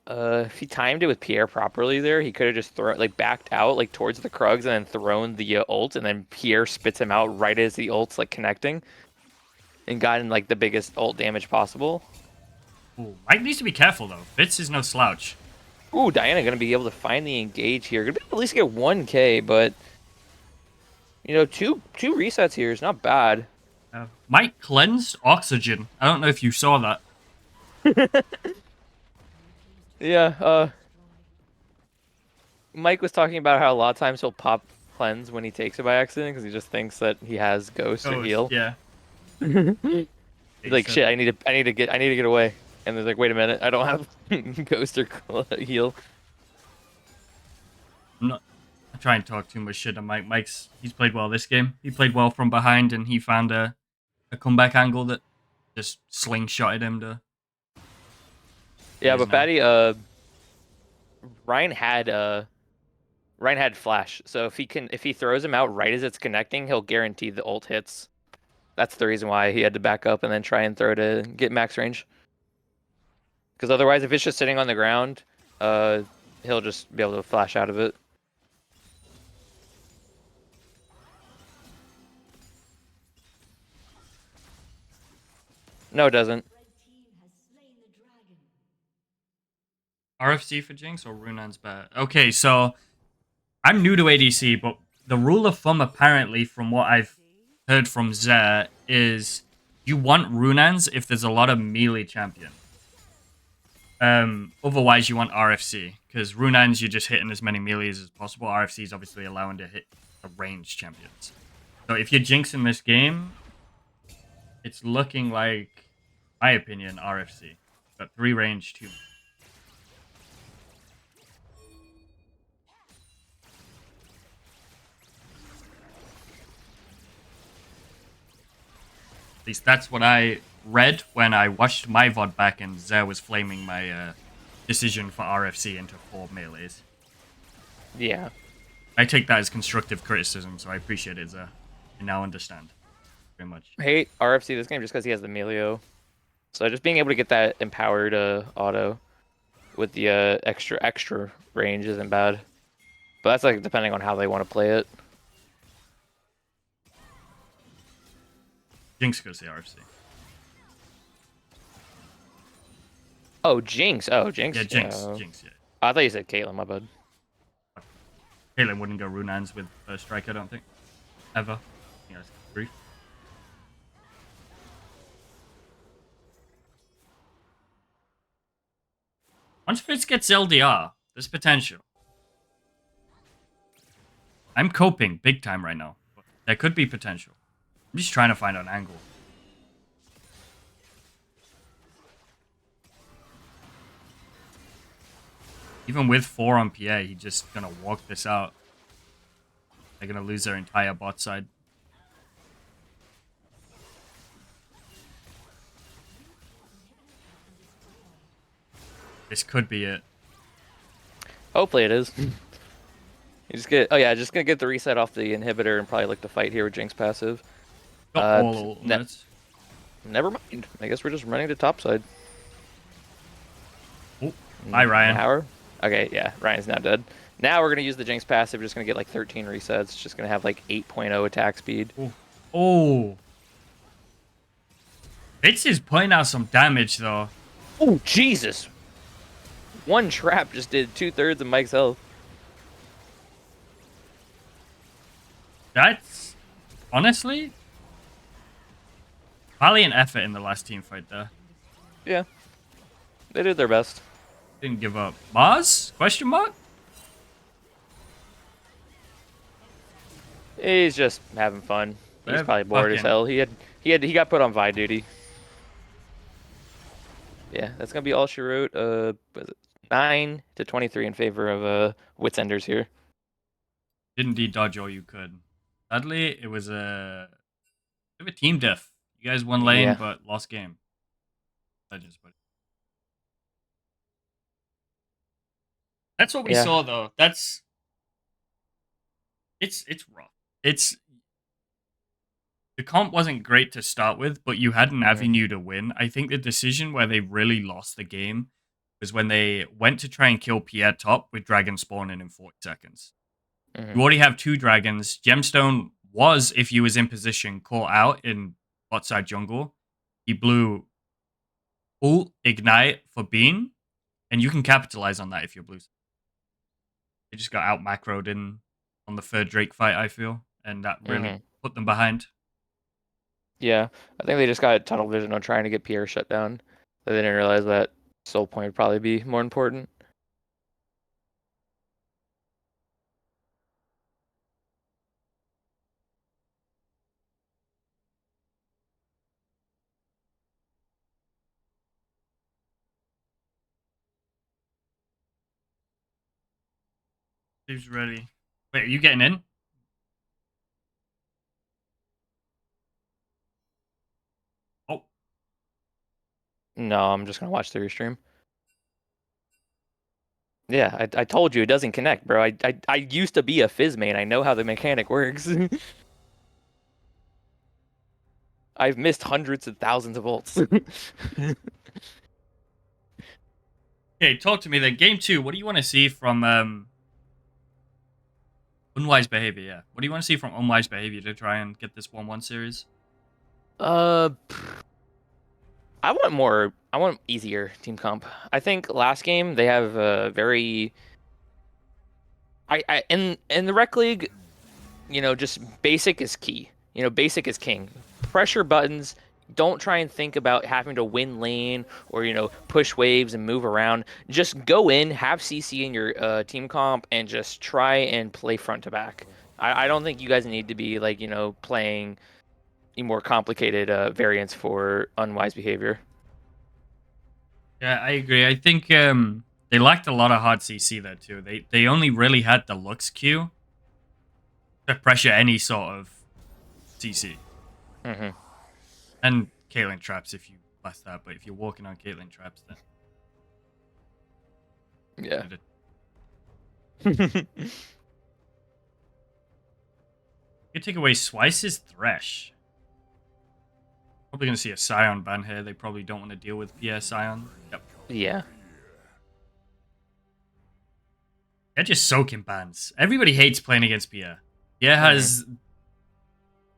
If he timed it with Pierre properly there, he could have just backed out like towards the Krugs and then thrown the ult, and then Pierre spits him out right as the ult's like connecting, and gotten like the biggest ult damage possible. Ooh, Mike needs to be careful though. Fitz is no slouch. Ooh, Diana gonna be able to finally engage here. Gonna be able to at least get 1K, but two resets here is not bad. Mike cleanse oxygen. I don't know if you saw that. Yeah, Mike was talking about how a lot of times he'll pop cleanse when he takes it by accident because he just thinks that he has ghost or heal. Yeah. He's like, shit, I need to get away. And they're like, wait a minute, I don't have ghost or heal. I'm trying to talk too much shit on Mike. He's played well this game. He played well from behind, and he found a comeback angle that just slingshotted him to. Yeah, but Batty, Ryan had flash, so if he throws him out right as it's connecting, he'll guarantee the ult hits. That's the reason why he had to back up and then try and throw to get max range. Because otherwise, if it's just sitting on the ground, he'll just be able to flash out of it. No, it doesn't. RFC for Jinx or Runan's bad? Okay, so I'm new to ADC, but the rule of thumb, apparently, from what I've heard from Zeh, is you want Runans if there's a lot of melee champion. Otherwise, you want RFC because Runans you're just hitting as many melees as possible. RFC is obviously allowing to hit the range champions. So if you're jinxing this game, it's looking like, my opinion, RFC. Got 3 range, 2. At least that's what I read when I watched my VOD back and Zer was flaming my decision for RFC into 4 melees. Yeah. I take that as constructive criticism, so I appreciate it, Zer. I now understand. Very much. I hate RFC this game just because he has the Melio. So just being able to get that empowered auto with the extra range isn't bad. But that's like depending on how they want to play it. Jinx goes the RFC. Oh, Jinx. Oh, Jinx. Yeah, Jinx. Jinx, yeah. I thought you said Caitlyn, my bad. Caitlyn wouldn't go Runans with First Strike, I don't think. Ever. Yeah, it's brief. Once Fitz gets LDR, there's potential. I'm coping big time right now. But there could be potential. I'm just trying to find an angle. Even with 4 on PA, he's just gonna walk this out. They're gonna lose their entire bot side. This could be it. Hopefully it is. You just get. Oh yeah, just gonna get the reset off the inhibitor and probably look to fight here with Jinx passive. Got all ultimates. Never mind. I guess we're just running to top side. Oh, hi Ryan. Howard? Okay, yeah, Ryan's now dead. Now we're gonna use the Jinx passive. We're just gonna get like 13 resets. Just gonna have like 8.0 attack speed. Ooh. Oh. Fitz is putting out some damage though. Oh Jesus! One trap just did 2/3 of Mike's health. That's honestly valiant effort in the last team fight there. Yeah, they did their best. Didn't give up. Mars? Question mark? He's just having fun. He's They're probably bored as fucking- hell. He got put on Vi duty. Yeah, that's gonna be all she wrote. Was it 9 to 23 in favor of Wits Enders here. Did indeed dodge all you could. Sadly, it was a bit of a team diff. You guys won lane, Yeah. but lost game. Legends, but that's what we Yeah. saw though. That's it's rough. It's the comp wasn't great to start with, but you had an avenue to win. I think the decision where they really lost the game was when they went to try and kill Pierre top with dragon spawning in 40 seconds. Mhm. You already have 2 dragons. Gemstone was, if he was in position, caught out in bot side jungle. He blew ult, ignite for Bean, and you can capitalize on that if you're blue. They just got out macroed in on the third Drake fight, I feel, and that really put them behind. Yeah, I think they just got tunnel vision on trying to get Pierre shut down. They didn't realize that soul point would probably be more important. Steve's ready. Wait, are you getting in? Oh, No, I'm just gonna watch through your stream. Yeah, I told you it doesn't connect, bro. I used to be a Fizz main. I know how the mechanic works. I've missed hundreds of thousands of ults. okay. Talk to me then. Game 2. What do you want to see from unwise behavior? Yeah. What do you want to see from unwise behavior to try and get this 1-1 series? I want easier team comp. I think last game they have a very. In the rec league, just basic is key. Basic is king. Pressure buttons, Don't try and think about having to win lane or, push waves and move around. Just go in, have CC in your team comp, and just try and play front to back. I don't think you guys need to be like, playing more complicated variants for unwise behavior. Yeah, I agree. I think they lacked a lot of hard CC there too. They only really had the Lux Q to pressure any sort of CC. Hmm. And Caitlyn traps if you blast that, but if you're walking on Caitlyn traps, then Yeah. you take away Swice's Thresh. Probably gonna see a Scion ban here. They probably don't want to deal with Pierre Scion. Yep. Yeah. They're just soaking bans. Everybody hates playing against Pierre. Pierre has the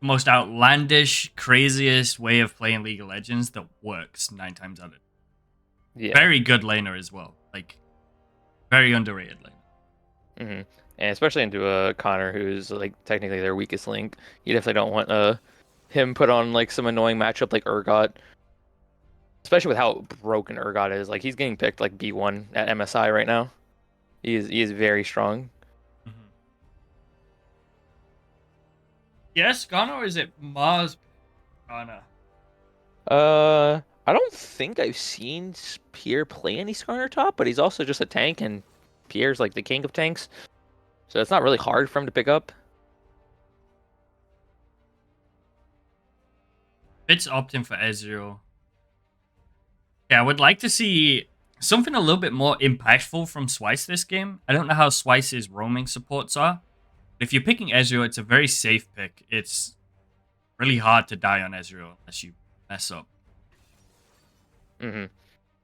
most outlandish, craziest way of playing League of Legends that works 9 times out of 10. Yeah. Very good laner as well. Like, very underrated laner. Hmm. And especially into a Connor, who's like technically their weakest link. You definitely don't want him put on like some annoying matchup like Urgot, especially with how broken Urgot is. Like he's getting picked like B1 at MSI right now. He is very strong. Mm-hmm. Yes, Ghana, or is it Mars Ghana? I don't think I've seen Pierre play any Skarner top, but he's also just a tank, and Pierre's like the king of tanks, so it's not really hard for him to pick up. It's opting for Ezreal. Yeah, I would like to see something a little bit more impactful from Swice this game. I don't know how Swice's roaming supports are. But if you're picking Ezreal, it's a very safe pick. It's really hard to die on Ezreal unless you mess up. Hmm.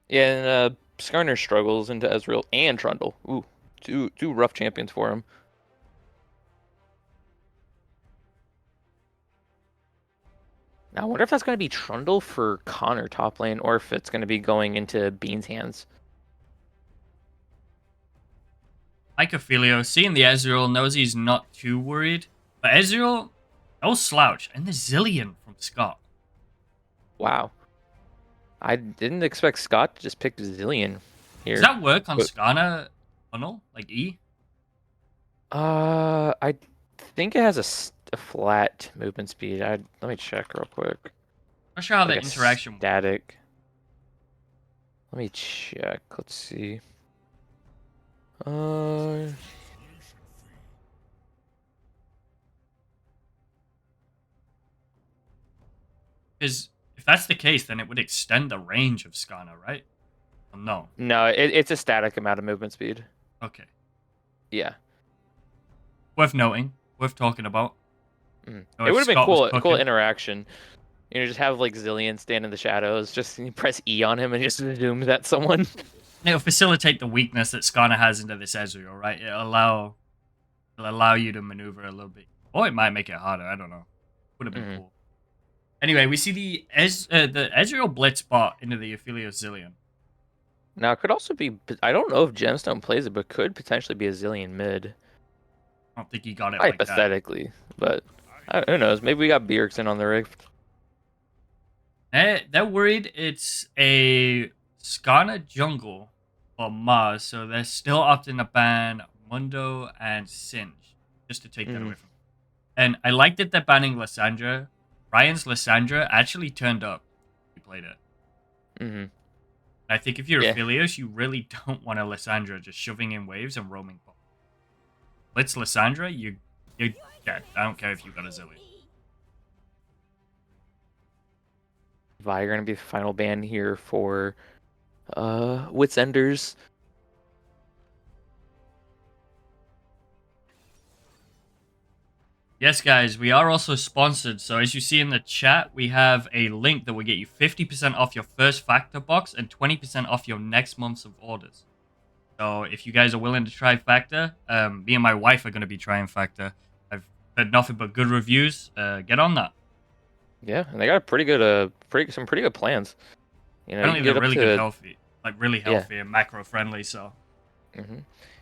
Yeah, and Skarner struggles into Ezreal and Trundle. Ooh, two rough champions for him. Now, I wonder if that's going to be Trundle for Connor top lane, or if it's going to be going into Bean's hands. Like Ophelio, seeing the Ezreal knows he's not too worried. But Ezreal, no slouch. And the Zillion from Scott. Wow. I didn't expect Scott to just pick Zillion here. Does that work on But, Skarner funnel? Like E? I think it has a flat movement speed. Let me check real quick. Not sure how Like the a interaction works. static. Let me check. Let's see. Uh, Because if that's the case, then it would extend the range of Skarner, right? Well, no. no, it's a static amount of movement speed. Okay. Yeah. Worth noting. Worth talking about. Mhm. Know It if would have been Scott was cool cooking. interaction. Just have like Zillion stand in the shadows, just press E on him and just zooms at someone. It'll facilitate the weakness that Skarner has into this Ezreal, right? It'll allow you to maneuver a little bit. Or it might make it harder. I don't know. Would have been Mhm. cool. Anyway, we see the Ezreal Blitz bot into the Ophelio Zillion. Now it could also be. I don't know if Gemstone plays it, but could potentially be a Zillion mid, I don't think he got it like that. hypothetically. But who knows? Maybe we got Bjergsen on the Rift. They're worried it's a Skarner jungle for Mars, so they're still opting to ban Mundo and Singe just to take that away Mhm. from them. And I like that they're banning Lysandra. Ryan's Lysandra actually turned up. He played it. Mhm. I think if you're Yeah. Aphelios, you really don't want a Lysandra just shoving in waves and roaming. Blitz Lysandra, you're dead. I don't care if you got a Zillion. Vi gonna be the final ban here for Wits Enders. Yes, guys, we are also sponsored. So as you see in the chat, we have a link that will get you 50% off your first Factor box and 20% off your next months of orders. So if you guys are willing to try Factor, me and my wife are going to be trying Factor. I've heard nothing but good reviews. Get on that. Yeah, and they got a pretty good some pretty good plans. You Apparently can they're get up really good to healthy, like really yeah. healthy and macro friendly. So Hmm.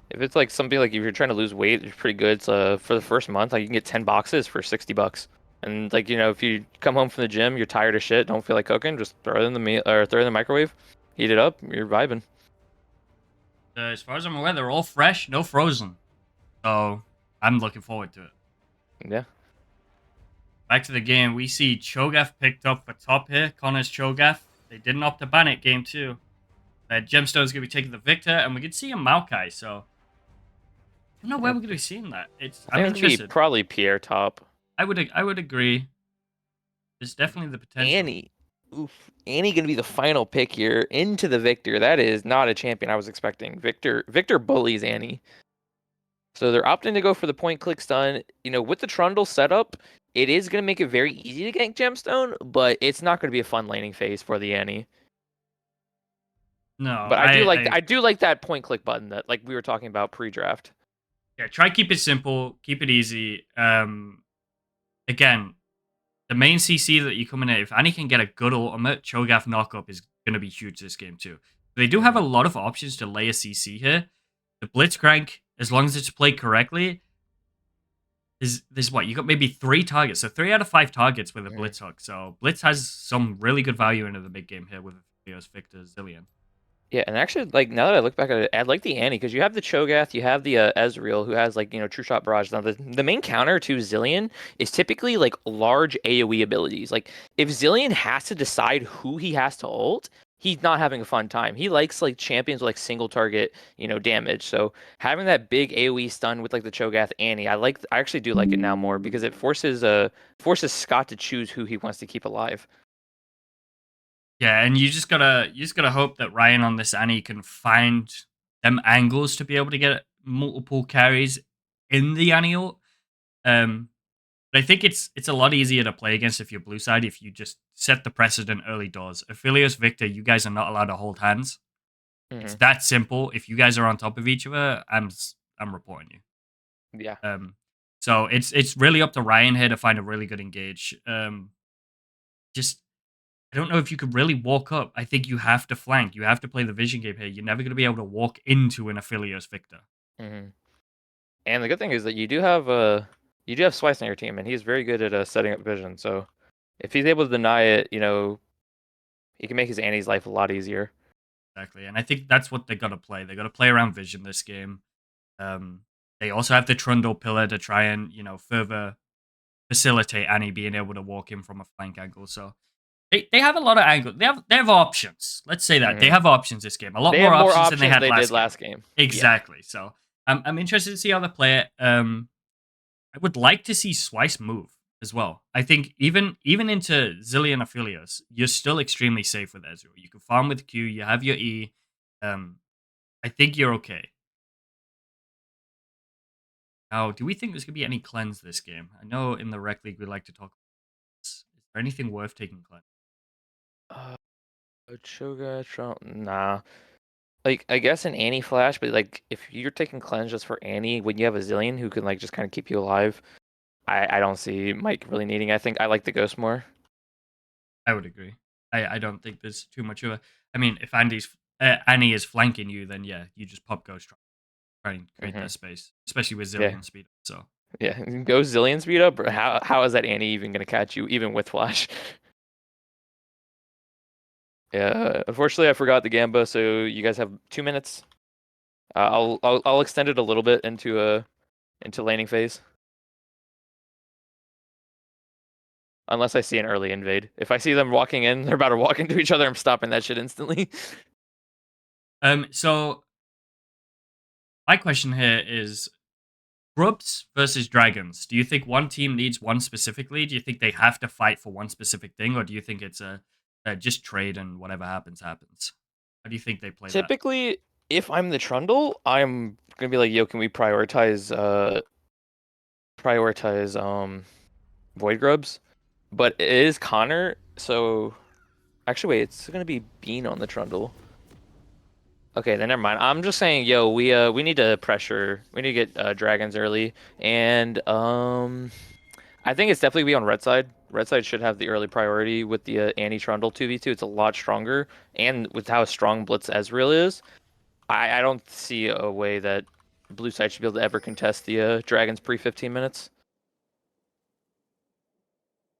If it's like something like if you're trying to lose weight, it's pretty good. It's for the first month, like you can get 10 boxes for $60. And like, if you come home from the gym, you're tired of shit, don't feel like cooking, just throw it in the meal or throw it in the microwave, heat it up, you're vibing. As far as I'm aware, they're all fresh, no frozen. So I'm looking forward to it. Yeah. Back to the game, we see Cho'Gath picked up for top here. Connor's Cho'Gath. They didn't opt to ban it game two. Gemstone's going to be taking the Victor, and we can see a Maokai. So I don't know where Yep. we're going to be seeing that. I I'm think it's gonna be interested. probably Pierre top. I would agree. There's definitely the potential. Annie. Oof. Annie gonna be the final pick here into the Victor. That is not a champion I was expecting. Victor bullies Annie. So they're opting to go for the point click stun. With the Trundle setup, it is gonna make it very easy to gank Gemstone, but it's not gonna be a fun laning phase for the Annie. No, But I do like that point click button that like we were talking about pre-draft. yeah. Try keep it simple, keep it easy. Again, the main CC that you come in at, if Annie can get a good ultimate, Cho'Gath knockup is going to be huge this game too. They do have a Hmm. lot of options to lay a CC here. The Blitzcrank, as long as it's played correctly, is this what you got maybe 3 targets, so 3 out of 5 targets with a Hmm. Blitz hook. So Blitz has some really good value into the big game here with Theos, Victor, Zillion. Yeah, and actually, like now that I look back at it, I like the Annie because you have the Cho'Gath, you have the Ezreal who has like True Shot Barrage. Now the main counter to Zillion is typically like large AOE abilities. Like if Zillion has to decide who he has to ult, he's not having a fun time. He likes like champions with like single target damage. So having that big AOE stun with like the Cho'Gath Annie, I actually do like it now more because it forces Scott to choose who he wants to keep alive. Yeah, and you just gotta hope that Ryan on this Annie can find them angles to be able to get multiple carries in the Annie ult. Um, But I think it's a lot easier to play against if you're blue side if you just set the precedent early doors. Aphelios, Victor, you guys are not allowed to hold hands. It's Hmm. that simple. If you guys are on top of each other, I'm reporting you. Yeah. So it's really up to Ryan here to find a really good engage. Just I don't know if you could really walk up. I think you have to flank. You have to play the vision game here. You're never going to be able to walk into an Aphelios Victor. Hmm. And the good thing is that you do have Slice on your team, and he's very good at setting up vision. So if he's able to deny it, he can make his Annie's life a lot easier. Exactly, and I think that's what they got to play. They got to play around vision this game. Um, they also have the Trundle pillar to try and further facilitate Annie being able to walk in from a flank angle. So they have a lot of angles. They have options. Let's say that they Hmm. have options this game. A lot They more have more options than they options than had they did last game. last game. Yeah. Exactly. So I'm interested to see how they play it. I would like to see Swice move as well. I think even into Zillion Aphelios, you're still extremely safe with Ezreal. You can farm with Q. You have your E. Um, I think you're okay. Now, do we think there's gonna be any cleanse this game? I know in the rec league we like to talk. Is there anything worth taking cleanse? Uh, Choga, Trump, nah. Like I guess an Annie flash, but like if you're taking cleanse just for Annie when you have a Zillion who can like just kind of keep you alive, I don't see Mike really needing. I think I like the Ghost more. I would agree. I don't think there's too much of a. I mean, if Annie is flanking you, then yeah, you just pop Ghost try and create Hmm. that space, especially with Yeah. Zillion speed. So Yeah. Go Zillion speed up. Or how is that Annie even gonna catch you even with flash? Yeah, unfortunately, I forgot the Gamba, so you guys have 2 minutes. I'll extend it a little bit into laning phase, unless I see an early invade. If I see them walking in, they're about to walk into each other. I'm stopping that shit instantly. so my question here is Grubs versus Dragons. Do you think one team needs one specifically? Do you think they have to fight for one specific thing, or do you think it's a just trade and whatever happens happens? How do you think they play that? Typically, if I'm the Trundle, I'm gonna be like, yo, can we prioritize Void Grubs? But it is Connor, so actually wait, it's gonna be Bean on the Trundle. Okay, then never mind. I'm just saying, yo, we need to pressure. We need to get dragons early, and I think it's definitely be on red side. Red side should have the early priority with the Annie Trundle 2v2. It's a lot stronger, and with how strong Blitz Ezreal is, I don't see a way that blue side should be able to ever contest the dragons pre 15 minutes.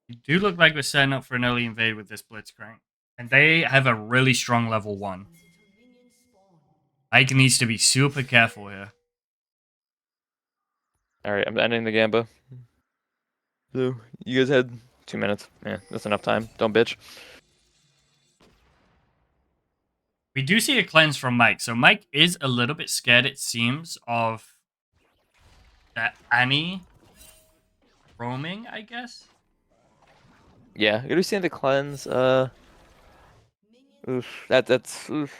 You do look like we're setting up for an early invade with this Blitzcrank. And they have a really strong level 1. Ike needs to be super careful here. Alright, I'm ending the Gamba. So, you guys had 2 minutes. Yeah, that's enough time. Don't bitch. We do see a cleanse from Mike. So Mike is a little bit scared, it seems, of that Annie roaming, I guess. Yeah, you see the cleanse. Oof, that's oof.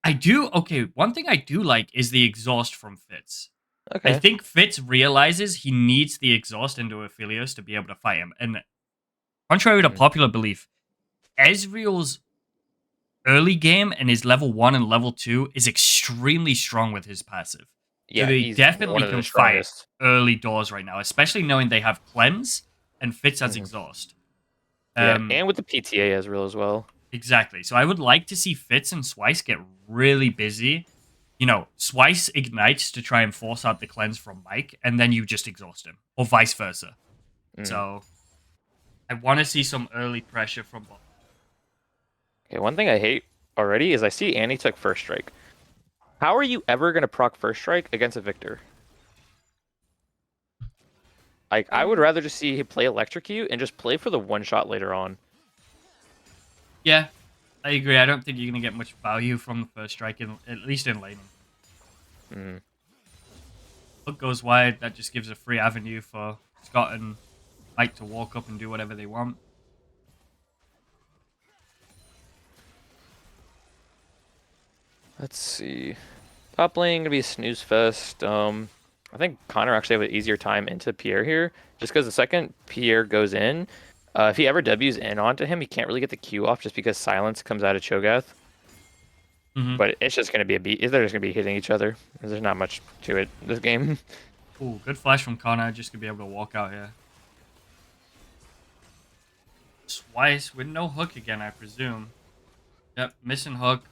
I do. Okay, one thing I do like is the exhaust from Fitz. I Okay. think Fitz realizes he needs the exhaust into Aphelios to be able to fight him. And contrary to Mhm. popular belief, Ezreal's early game and his level 1 and level 2 is extremely strong with his passive. So Yeah, they he's one definitely of the can fight strongest. early doors right now, especially knowing they have cleanse and Fitz has Hmm. exhaust. Yeah, Um, and with the PTA Ezreal as well. exactly. So I would like to see Fitz and Swice get really busy. You know, Swice ignites to try and force out the cleanse from Mike, and then you just exhaust him, or vice versa. Mm. So I want to see some early pressure from both. Okay, one thing I hate already is I see Annie took first strike. How are you ever gonna proc first strike against a Victor? Like, I would rather just see him play Electrocute and just play for the one shot later on. Yeah, I agree. I don't think you're going to get much value from the first strike, at least in laning. Mm. Hook goes wide, that just gives a free avenue for Scott and Mike to walk up and do whatever they want. Let's see. Top lane gonna be a snooze fest. I think Connor actually have an easier time into Pierre here, just because the second Pierre goes in, if he ever W's in onto him, he can't really get the Q off just because silence comes out of Cho'Gath. Mm-hmm. But it's just gonna be a beat. They're just gonna be hitting each other. There's not much to it this game. Ooh, good flash from Connor, just to be able to walk out here. Twice with no hook again, I presume. Yep, missing hook.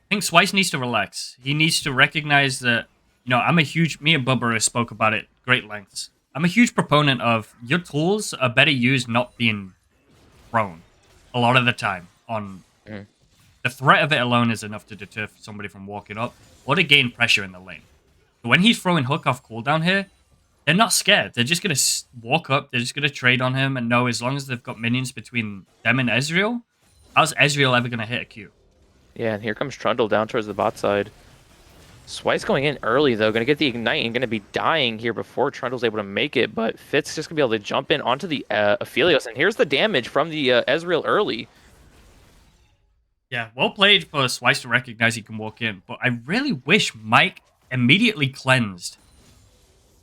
I think Swice needs to relax. He needs to recognize that, I'm a huge, me and Bubba spoke about it great lengths. I'm a huge proponent of your tools are better used not being thrown a lot of the time. On Mm. the threat of it alone is enough to deter somebody from walking up or to gain pressure in the lane. But when he's throwing hook off cooldown here, they're not scared. They're just going to walk up. They're just going to trade on him and know as long as they've got minions between them and Ezreal, how's Ezreal ever going to hit a Q? Yeah, and here comes Trundle down towards the bot side. Swice going in early though, gonna get the ignite and gonna be dying here before Trundle's able to make it, but Fitz just gonna be able to jump in onto the Aphelios, and here's the damage from the Ezreal early. Yeah, well played for Swice to recognize he can walk in, but I really wish Mike immediately cleansed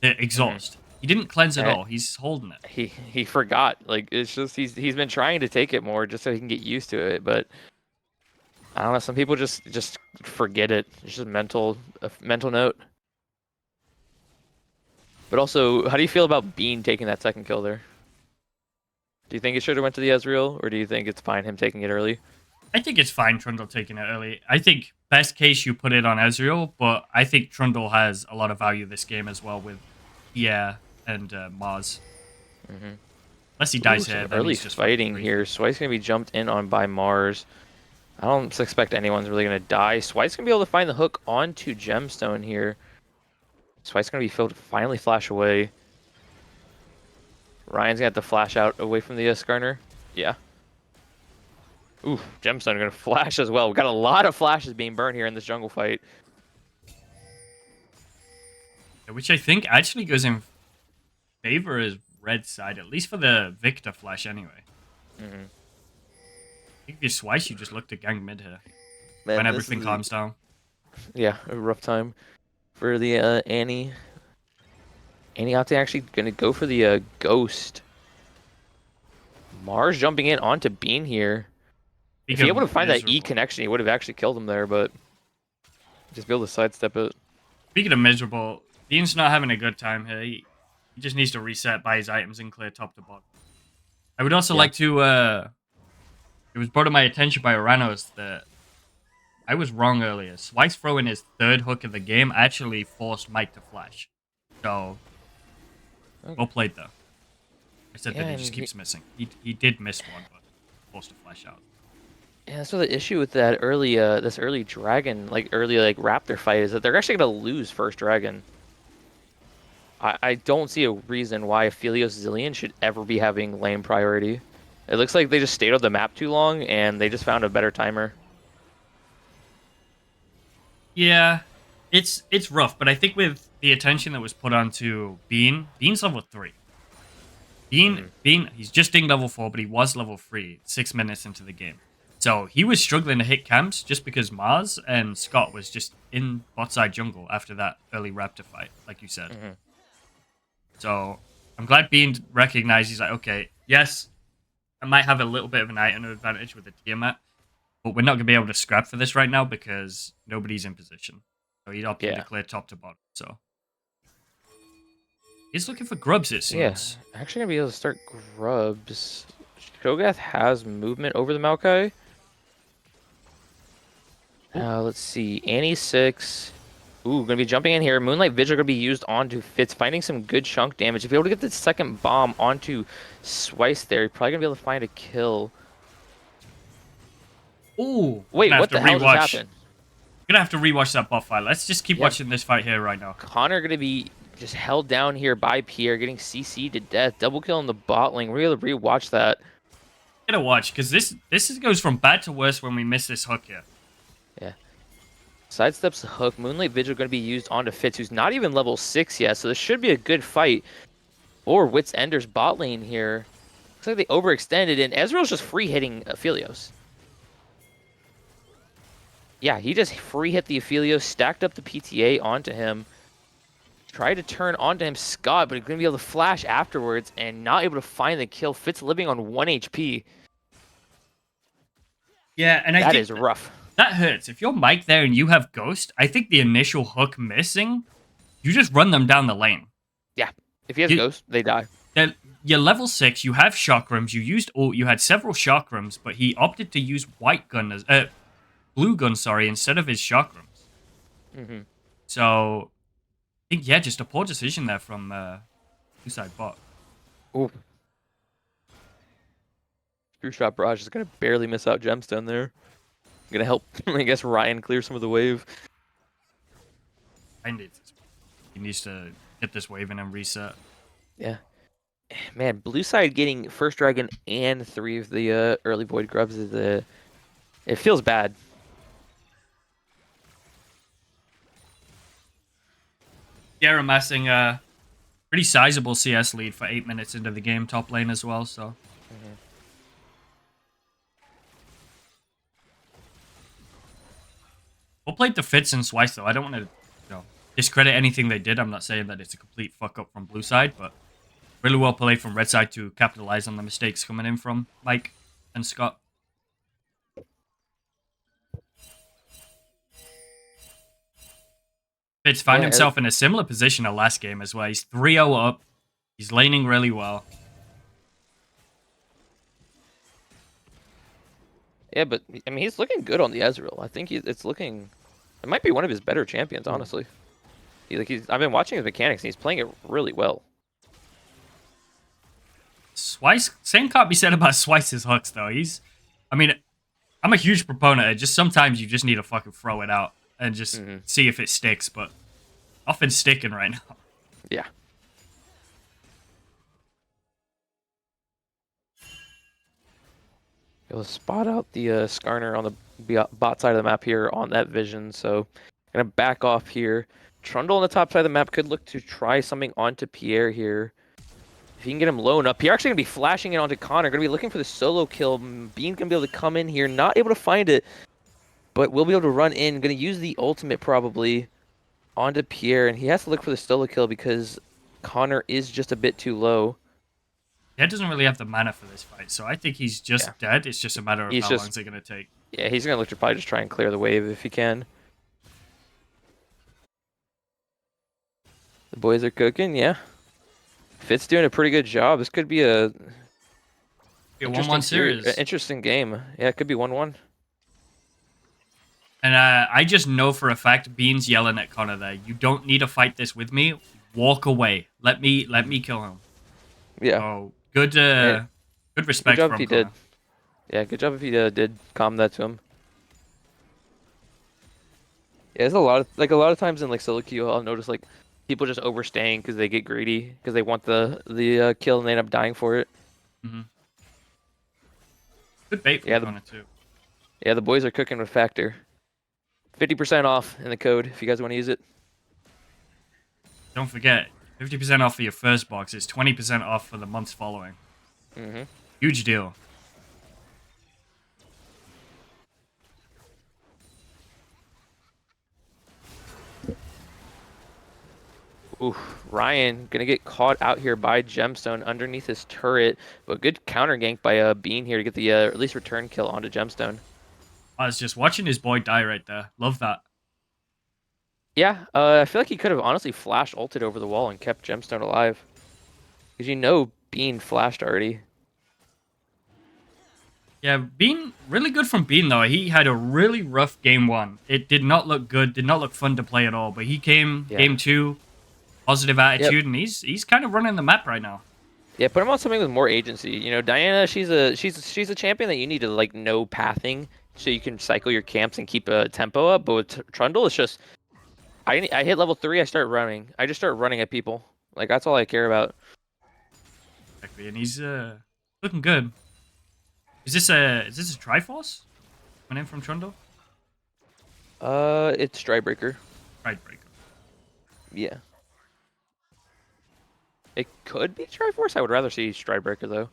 the exhaust. He didn't cleanse at Uh, all. He's holding it. he forgot. Like it's just he's been trying to take it more just so he can get used to it, but I don't know. Some people just forget it. It's just a mental note. But also, how do you feel about Bean taking that second kill there? Do you think it should have went to the Ezreal, or do you think it's fine him taking it early? I think it's fine Trundle taking it early. I think best case you put it on Ezreal, but I think Trundle has a lot of value this game as well with and Mars. Mm-hmm. Unless he Ooh, dies here, some then early he's just fucking fighting crazy. here. Swice gonna be jumped in on by Mars. I don't expect anyone's really gonna die. Swice gonna be able to find the hook onto Gemstone here. Swice gonna be filled to finally flash away. Ryan's gonna have to flash out away from the Skarner. Yeah. Ooh, Gemstone gonna flash as well. We got a lot of flashes being burned here in this jungle fight. Which I think actually goes in favor is red side, at least for the Victor flash anyway. Mm-hmm. I think if you Swice, you just look to gang mid here when Man, this everything is calms down. yeah, a rough time for the Annie. Annie out there actually gonna go for the Ghost. Mars jumping in onto Bean here. If he able to find that E Miserable. connection, he would have actually killed him there, but just be able to sidestep it. Speaking of miserable, Dean's not having a good time here. He just needs to reset, buy his items, and clear top to bottom. I would also Yeah. like to. It was brought to my attention by Oranos that I was wrong earlier. Swice throwing his third hook of the game actually forced Mike to flash. So Well played, though. I said Yeah, that he just keeps missing. He did miss one, but supposed to flash out. yeah, so the issue with that early, this early dragon, early raptor fight is that they're actually gonna lose first dragon. I don't see a reason why Aphelios Zillion should ever be having lane priority. It looks like they just stayed on the map too long and they just found a better timer. Yeah, it's rough, but I think with the attention that was put onto Bean's level 3. Bean, he's just dinged level 4, but he was level 3 6 minutes into the game. So he was struggling to hit camps just because Mars and Scott was just in bot side jungle after that early Raptor fight, like you said. So I'm glad Bean recognized, he's like, okay, yes, I might have a little bit of an item advantage with the Tiamat, but we're not going to be able to scrap for this right now because nobody's in position. So he opted to clear top to bottom. So he's looking for grubs, it seems. Yeah, actually gonna be able to start grubs. Shogath has movement over the Maokai. Let's see. Annie 6. Ooh, gonna be jumping in here. Moonlight Vigil gonna be used onto Fitz, finding some good chunk damage. If you're able to get the second bomb onto Swice there, you're probably gonna be able to find a kill. Ooh. Wait, what the hell just happened? Gonna have to rewatch that bot fight. Let's just keep watching this fight here right now. Connor gonna be just held down here by Pierre, getting CC'd to death. Double kill in the bot lane. We're gonna rewatch that. Gotta watch, because this goes from bad to worse when we miss this hook here. Yeah. Sidesteps the hook. Moonlight Vigil going to be used onto Fitz, who's not even level 6 yet, so this should be a good fight. Or Wit's Ender's bot lane here. Looks like they overextended, and Ezreal's just free hitting Aphelios. Yeah, he just free hit the Aphelios, stacked up the PTA onto him. Tried to turn onto him Scott, but he's going to be able to flash afterwards and not able to find the kill. Fitz living on 1 HP. Yeah, and I think that is rough. That hurts. If you're Mike there and you have Ghost, I think the initial hook missing, you just run them down the lane. Yeah. If he has Ghost, they die. You're level 6, you have chakrams, you used ult, you had several chakrams, but he opted to use blue gun, instead of his chakrams. So I think, yeah, just a poor decision there from blue side bot. Ooh. True shot barrage is gonna barely miss out gemstone there. Gonna help, I guess, Ryan clear some of the wave. He needs to get this wave in and reset. Yeah. Man, blue side getting first dragon and 3 of the early void grubs is it feels bad. Yeah, amassing a pretty sizable CS lead for 8 minutes into the game, top lane as well, so. We'll play the Fitz and Swice, though. I don't want to discredit anything they did. I'm not saying that it's a complete fuck up from blue side, but really well played from red side to capitalize on the mistakes coming in from Mike and Scott. Fitz found himself in a similar position to last game as well. He's 3-0 up. He's laning really well. Yeah, but I mean, he's looking good on the Ezreal. I think it's looking. It might be one of his better champions, honestly. I've been watching his mechanics, and he's playing it really well. Swice, same can't be said about Swice's hooks, though. I mean, I'm a huge proponent of it. Just sometimes you just need to fucking throw it out and just see if it sticks, but often sticking right now. Yeah. Able to spot out the Skarner on the bot side of the map here on that vision, so gonna back off here. Trundle on the top side of the map could look to try something onto Pierre here. If he can get him low enough, Pierre actually gonna be flashing it onto Connor. Gonna be looking for the solo kill. Bean gonna be able to come in here, not able to find it, but will be able to run in. Gonna use the ultimate probably onto Pierre, and he has to look for the solo kill because Connor is just a bit too low. Dad doesn't really have the mana for this fight, so I think he's just dead. It's just a matter of how long it's going to take. Yeah, he's going to look to probably just try and clear the wave if he can. The boys are cooking, yeah. Fitz doing a pretty good job. This could be a 1-1 series. Interesting game. Yeah, it could be 1-1. And I just know for a fact Bean's yelling at Connor there. You don't need to fight this with me. walk away. Let me kill him. Yeah. Oh, good And good good respect job if from he did. Connor. Yeah, good job if he did calm that to him. Yeah, there's a lot of times in like solo queue, I'll notice like people just overstaying because they get greedy because they want the kill and they end up dying for it. Hmm. Good bait from Yeah, the Connor too. yeah the boys are cooking with Factor. 50% off in the code if you guys want to use it. Don't forget, 50% off for your first box is 20% off for the months following. Hmm. Huge deal. Oof, Ryan gonna get caught out here by Gemstone underneath his turret, but good counter gank by Bean here to get the at least return kill onto Gemstone. I was just watching his boy die right there. Love that. Yeah, I feel like he could have honestly flash ulted over the wall and kept Gemstone alive. Because Bean flashed already. Yeah, Bean, really good from Bean though. He had a really rough game one. It did not look good, did not look fun to play at all. But he came Yeah. game two, positive Yep. attitude, and he's kind of running the map right now. Yeah, put him on something with more agency. Diana, she's a champion that you need to like know pathing so you can cycle your camps and keep a tempo up. But with Trundle, it's just I hit level 3, I start running. I just start running at people. Like that's all I care about. Exactly, and he's looking good. Is this a Triforce? My name from Trundle? It's Strybreaker. Tidebreaker. Yeah. It could be Triforce. I would rather see Strybreaker though.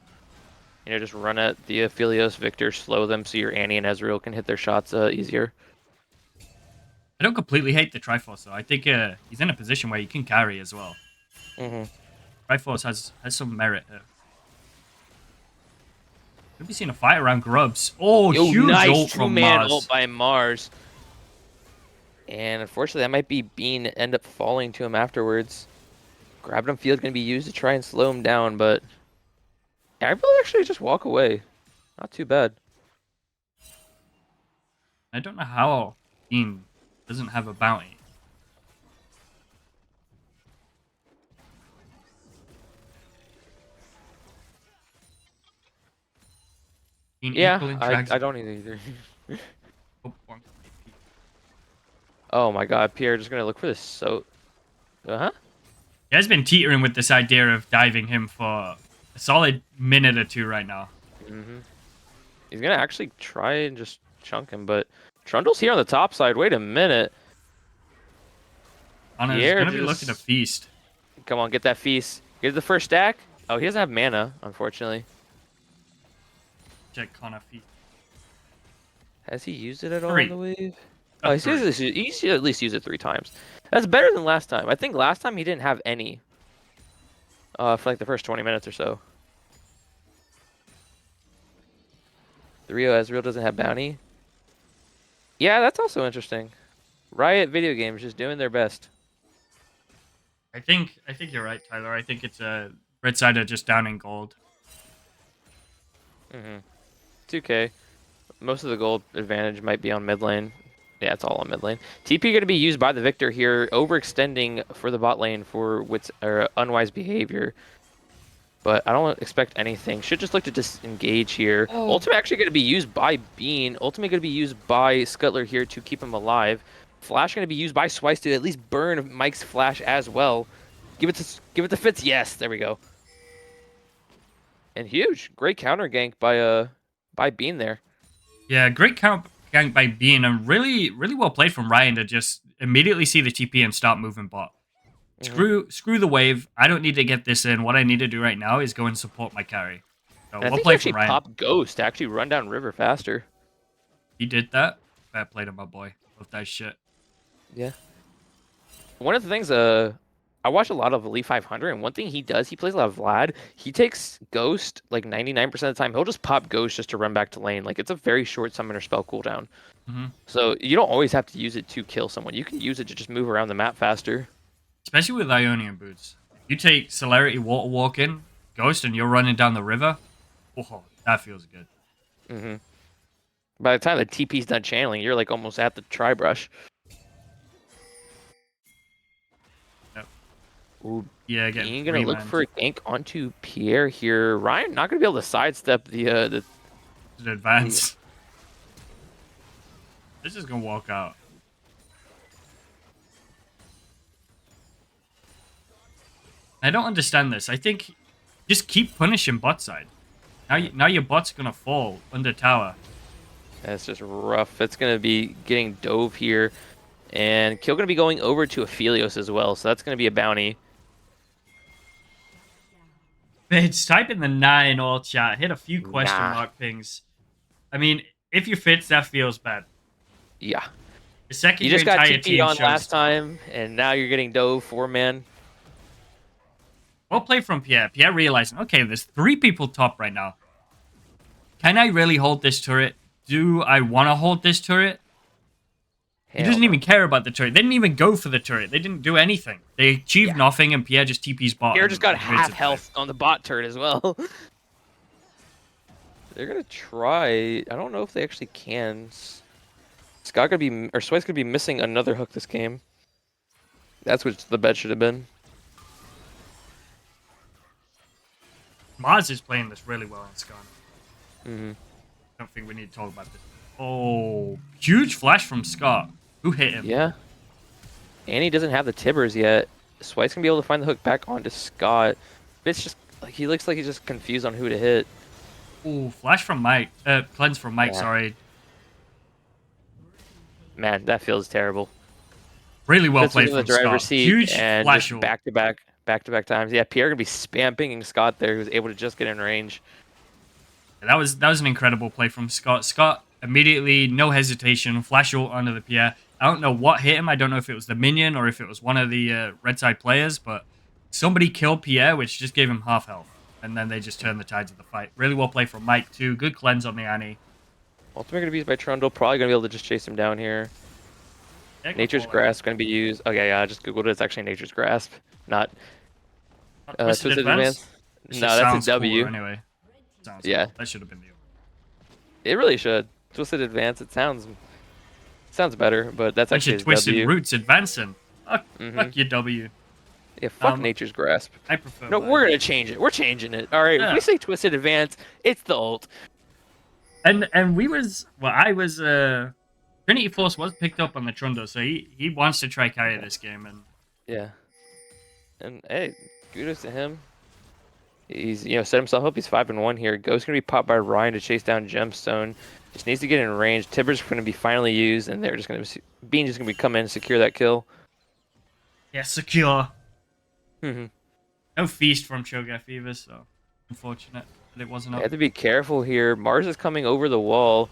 Just run at the Aphelios Victor, slow them so your Annie and Ezreal can hit their shots easier. I don't completely hate the Triforce though. I think he's in a position where he can carry as well. Hmm. Triforce has some merit here. Could be seeing a fight around Grubs. Oh, Yo, huge nice ult from two-man ult Mars. by Mars. And unfortunately, that might be Bean end up falling to him afterwards. Grabbed him field going to be used to try and slow him down, but I will actually just walk away. Not too bad. I don't know how Bean doesn't have a bounty. Bean Yeah, equaling I Trags. don't either. Oh, 1 AP. Oh my god, Pierre just going to look for this so... Uh-huh. He has been teetering with this idea of diving him for a solid minute or two right now. Hmm. He's going to actually try and just chunk him, but Trundle's here on the top side. Wait a minute. Anna's Pierre gonna be looking to just... feast. Come on, get that feast. Get the first stack. Oh, he doesn't have mana, unfortunately. Check Connor feast. Has he used it at all on the Three. wave? A Oh, three. he should at least use it 3 times. That's better than last time. I think last time he didn't have any for like the first 20 minutes or so. The Rio Ezreal doesn't have bounty. Yeah, that's also interesting. Riot Video Games just doing their best. I think you're right, Tyler. I think it's red side are just down in gold. Mm-hmm. 2K. Most of the gold advantage might be on mid lane. Yeah, it's all on mid lane. TP going to be used by the Victor here, overextending for the bot lane for unwise behavior. But I don't expect anything. Should just look to disengage here. Oh, Ultimate actually going to be used by Bean. Ultimate going to be used by Scuttler here to keep him alive. Flash going to be used by Swice to at least burn Mike's flash as well. Give it to Fitz. Yes, there we go. And huge, great counter gank by Bean there. yeah, great count gank by Bean and really well played from Ryan to just immediately see the TP and start moving bot. Hmm. Screw the wave. I don't need to get this in. What I need to do right now is go and support my carry. So And I well think he played from actually Ryan. popped Ghost to actually run down River faster. He did that. Bad play to my boy. Love that shit. Yeah. One of the things I watch a lot of Elite 500, and one thing he does, he plays a lot of Vlad. He takes Ghost like 99% of the time. He'll just pop Ghost just to run back to lane. Like it's a very short summoner spell cooldown. Hmm. So you don't always have to use it to kill someone. You can use it to just move around the map faster. Especially with Ionian boots. You take Celerity Water Walking, Ghost, and you're running down the river. Oh, that feels good. Hmm. By the time the TP's done channeling, you're like almost at the tri brush. Yep. Ooh, Yeah, getting Bean gonna look 3-man for a gank onto Pierre here. Ryan not gonna be able to sidestep to the advance. This is gonna walk out. I don't understand this. I think just keep punishing bot side. Now your bot's gonna fall under tower. That's just rough. It's gonna be getting dove here. And Kill gonna be going over to Aphelios as well, so that's gonna be a bounty. Bitch, type in the 9 all chat. Hit a few question Nah. mark pings. I mean, if you fits, that feels bad. Yeah. The second You your just got entire TP'd team on shows. last time, and now you're getting dove 4-man. Well played from Pierre. Pierre realizing, okay, there's 3 people top right now. Can I really hold this turret? Do I want to hold this turret? He Hell doesn't no. even care about the turret. They didn't even go for the turret. They didn't do anything. They achieved Yeah. nothing, and Pierre just TP's bot. Pierre And just got wins half it health on the bot turret as well. They're gonna try. I don't know if they actually can. Scott could be, or Swice could be missing another hook this game. That's what the bet should have been. Mars is playing this really well in Skarner. Mm-hmm. I don't think we need to talk about this. Oh, huge flash from Scott. Who hit him? Yeah. And he doesn't have the Tibbers yet. Swice can be able to find the hook back onto Scott. It's just like he looks like he's just confused on who to hit. Ooh, flash from Mike. Cleanse from Mike, Yeah. sorry. Man, that feels terrible. Really well Puts him played in the from driver's Scott. seat Huge and flash just ult. back-to-back times. Yeah, Pierre gonna be spam pinging Scott there, who's able to just get in range. That was an incredible play from Scott. Scott immediately, no hesitation, flash ult onto the Pierre. I don't know what hit him. I don't know if it was the minion or if it was one of the red side players, but somebody killed Pierre, which just gave him half health. And then they just turned the tides of the fight. Really well played from Mike, too. Good cleanse on the Annie. Ultimate gonna be used by Trundle. Probably gonna be able to just chase him down here. Yeah, Nature's Grasp gonna be used. Okay, yeah, I just googled it. It's actually Nature's Grasp, not Twisted Twisted Advance? Advance. It No, just that's a sounds W. cooler anyway. Sounds Yeah, cool. That should have been the it really should. Twisted Advance. It sounds better, but that's bunch actually of his twisted W. roots advancing. Mm-hmm. Fuck your W. Yeah, fuck Nature's Grasp. I prefer. No, we're gonna change it. We're changing it. All right, if Yeah. we say Twisted Advance, it's the ult. And we was I was Trinity Force was picked up on the Trundle, so he wants to try carry this game and Yeah. And hey, kudos to him. He's set himself up. He's 5-1 here. Ghost gonna be popped by Ryan to chase down Gemstone. Just needs to get in range. Tibber's gonna be finally used, and they're just gonna Bean just gonna be come in and secure that kill. yeah, secure. Mm-hmm. No feast from Cho'Gath either, so unfortunate that it wasn't You up. have to be careful here. Mars is coming over the wall.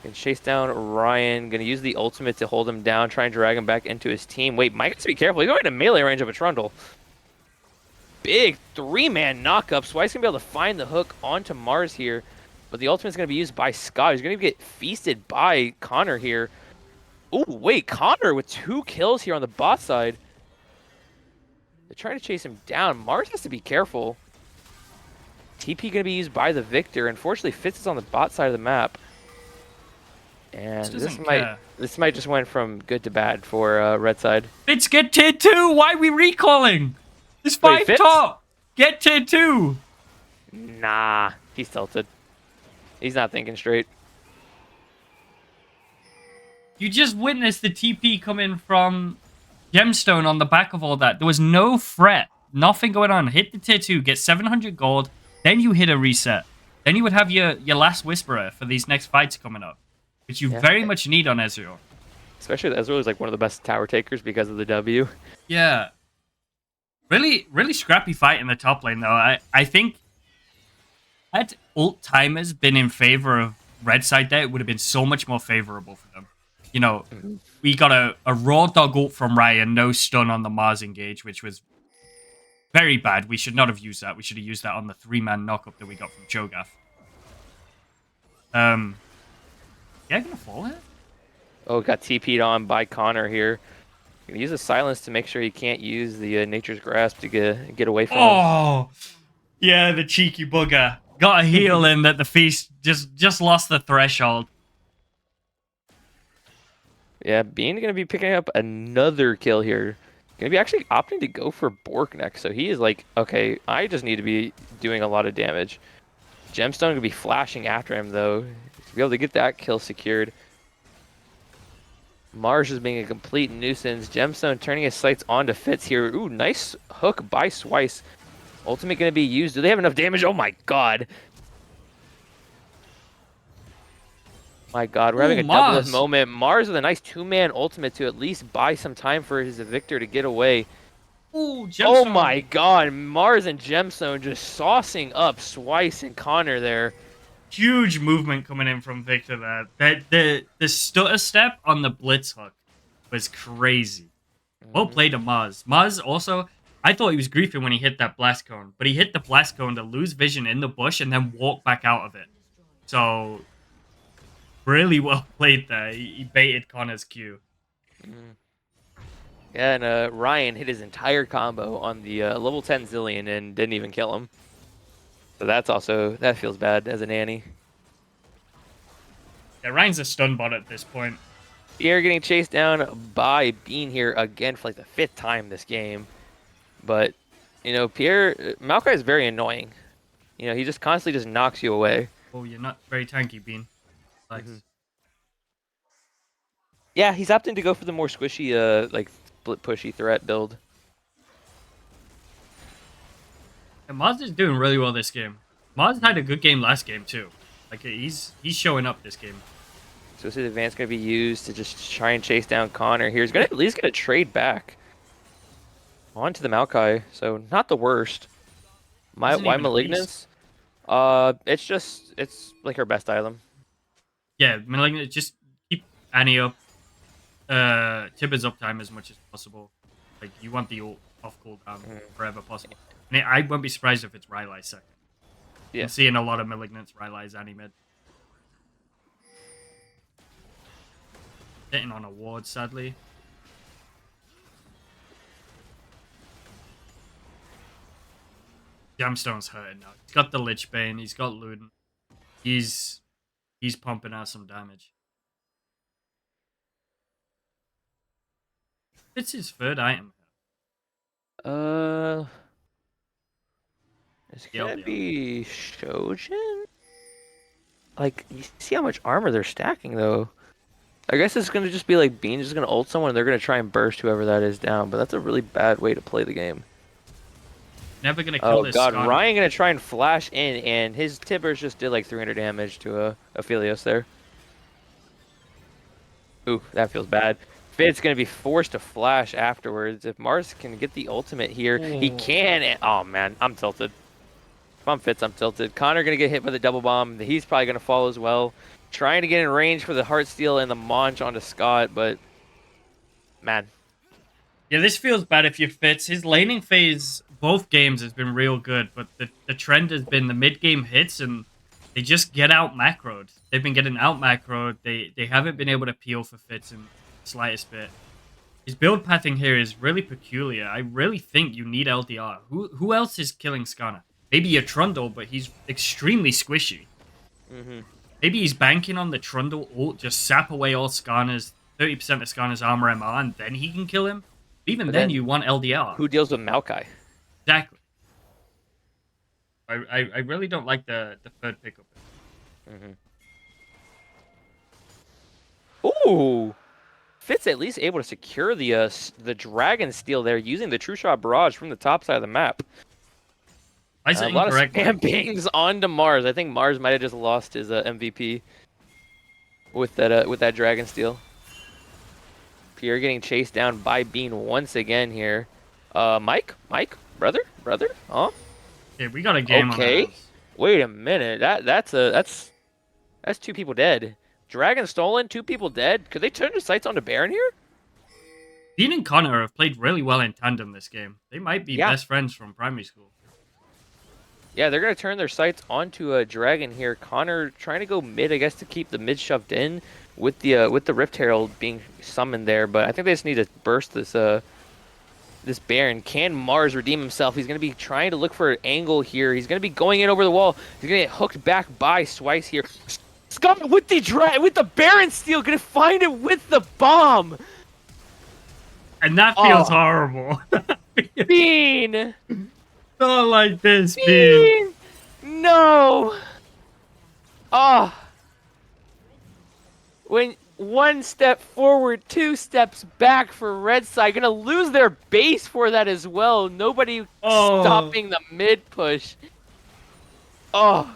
Can chase down Ryan. Gonna use the ultimate to hold him down. Try and drag him back into his team. Wait, Mike has to be careful. He's going to melee range of a Trundle. Big 3-man knockup. Swice gonna be able to find the hook onto Mars here. But the ultimate's gonna be used by Scott. He's gonna get feasted by Connor here. Oh, wait, Connor with 2 kills here on the bot side. They're trying to chase him down. Mars has to be careful. TP gonna be used by the Victor. Unfortunately, Fitz is on the bot side of the map. And this might just went from good to bad for red side. Fitz, get tier 2! Why are we recalling? There's 5 Fitz? top! Get tier 2! Nah, he's tilted. He's not thinking straight. You just witnessed the TP coming from Gemstone on the back of all that. There was no threat. Nothing going on. Hit the tier 2, get 700 gold, then you hit a reset. Then you would have your last Whisperer for these next fights coming up, which you very much need on Ezreal. Especially Ezreal is like one of the best tower takers because of the W. Yeah. Really, really scrappy fight in the top lane, though. I think had ult timers been in favor of red side there, it would have been so much more favorable for them. You know, we got a raw dog ult from Ryan, no stun on the Mars engage, which was very bad. We should not have used that. We should have used that on the 3-man knockup that we got from Cho'Gath. Yeah, gonna fall here? Oh, got TP'd on by Connor here. Gonna use a silence to make sure he can't use the Nature's Grasp to get away from him. Oh, yeah, the cheeky bugger. Got a heal in that the feast just lost the threshold. Yeah, Bean gonna be picking up another kill here. Gonna be actually opting to go for Bork next. So he is like, okay, I just need to be doing a lot of damage. Gemstone gonna be flashing after him though to be able to get that kill secured. Mars is being a complete nuisance. Gemstone turning his sights onto Fitz here. Ooh, nice hook by Swice. Ultimate gonna be used. Do they have enough damage? Oh my god. My god, we're having Ooh, a double Mars. moment. Mars with a nice two-man ultimate to at least buy some time for his Victor to get away. Ooh, Oh gemstone. my god, Mars and Gemstone just saucing up Swice and Connor there. Huge movement coming in from Victor there. The stutter step on the blitz hook was crazy. Well played to Mars. Mars also, I thought he was griefing when he hit that blast cone, but he hit the blast cone to lose vision in the bush and then walk back out of it. So, really well played there. He baited Connor's Q. Yeah, and Ryan hit his entire combo on the level 10 Zillion and didn't even kill him. So that's also, that feels bad as a nanny. Yeah, Ryan's a stun bot at this point. Pierre getting chased down by Bean here again for like the 5th time this game. But, you know, Pierre, Maokai is very annoying. You know, he just constantly just knocks you away. Oh, you're not very tanky, Bean. Nice. Yeah, he's opting to go for the more squishy, like, split pushy threat build. And Mars is doing really well this game. Mars had a good game last game too. Like he's showing up this game. So this advance going to be used to just try and chase down Connor here. He's going to at least get a trade back onto the Maokai. So not the worst. Why Malignance? It's like her best item. Yeah, Malignant, just keep Annie up. Tibber's uptime as much as possible. Like you want the ult off cooldown forever possible. And I won't be surprised if it's Rylai's second. Yeah. I'm seeing a lot of Malignants, Rylai's Annie mid. Hitting on a ward, sadly. Gemstone's hurting now. He's got the Lich Bane, he's got Luden. He's pumping out some damage. It's his third item. It's gonna be Shojin? Like, you see how much armor they're stacking, though. I guess it's gonna just be like Bean just gonna ult someone and they're gonna try and burst whoever that is down, but that's a really bad way to play the game. Never gonna kill this. Oh god, Ryan gonna try and flash in, and his Tibbers just did like 300 damage to Aphelios there. Ooh, that feels bad. Fitz gonna be forced to flash afterwards. If Mars can get the ultimate here, he can. Oh man, I'm tilted. If I'm Fitz, I'm tilted. Connor gonna get hit by the double bomb. He's probably gonna fall as well. Trying to get in range for the Heartsteel and the Monch onto Scott, but man. Yeah, this feels bad if you Fitz. His laning phase, both games, has been real good, but the trend has been the mid-game hits, and they just get out macroed. They've been getting out macroed. They haven't been able to peel for Fitz in the slightest bit. His build pathing here is really peculiar. I really think you need LDR. Who else is killing Skarner? Maybe a Trundle, but he's extremely squishy. Maybe he's banking on the Trundle ult, just sap away all Skarner's, 30% of Skarner's armor MR, and then he can kill him. Even then, you want LDR. Who deals with Maokai? Exactly. I really don't like the third pickup. Ooh! Fitz at least able to secure the Dragon Steel there using the True Shot Barrage from the top side of the map. I said a lot of incorrect. spam pings onto Mars. I think Mars might have just lost his MVP with that Dragon Steel. Pierre getting chased down by Bean once again here. Mike, brother, huh? Yeah, we got a game on our hands. Wait a minute. That's two people dead. Dragon stolen, 2 people dead. Could they turn their sights onto Baron here? Bean and Connor have played really well in tandem this game. They might be best friends from primary school. Yeah, they're going to turn their sights onto a Dragon here. Connor trying to go mid, I guess, to keep the mid shoved in with the Rift Herald being summoned there. But I think they just need to burst this this Baron. Can Mars redeem himself? He's going to be trying to look for an angle here. He's going to be going in over the wall. He's going to get hooked back by Swice here. Scott with the Baron Steel, going to find it with the bomb. And that feels Oh, horrible. Bean! Not like this, Bean. Bean! No! Oh, when one step forward, two steps back for Red Side, gonna lose their base for that as well. Nobody Oh, stopping the mid push. Oh,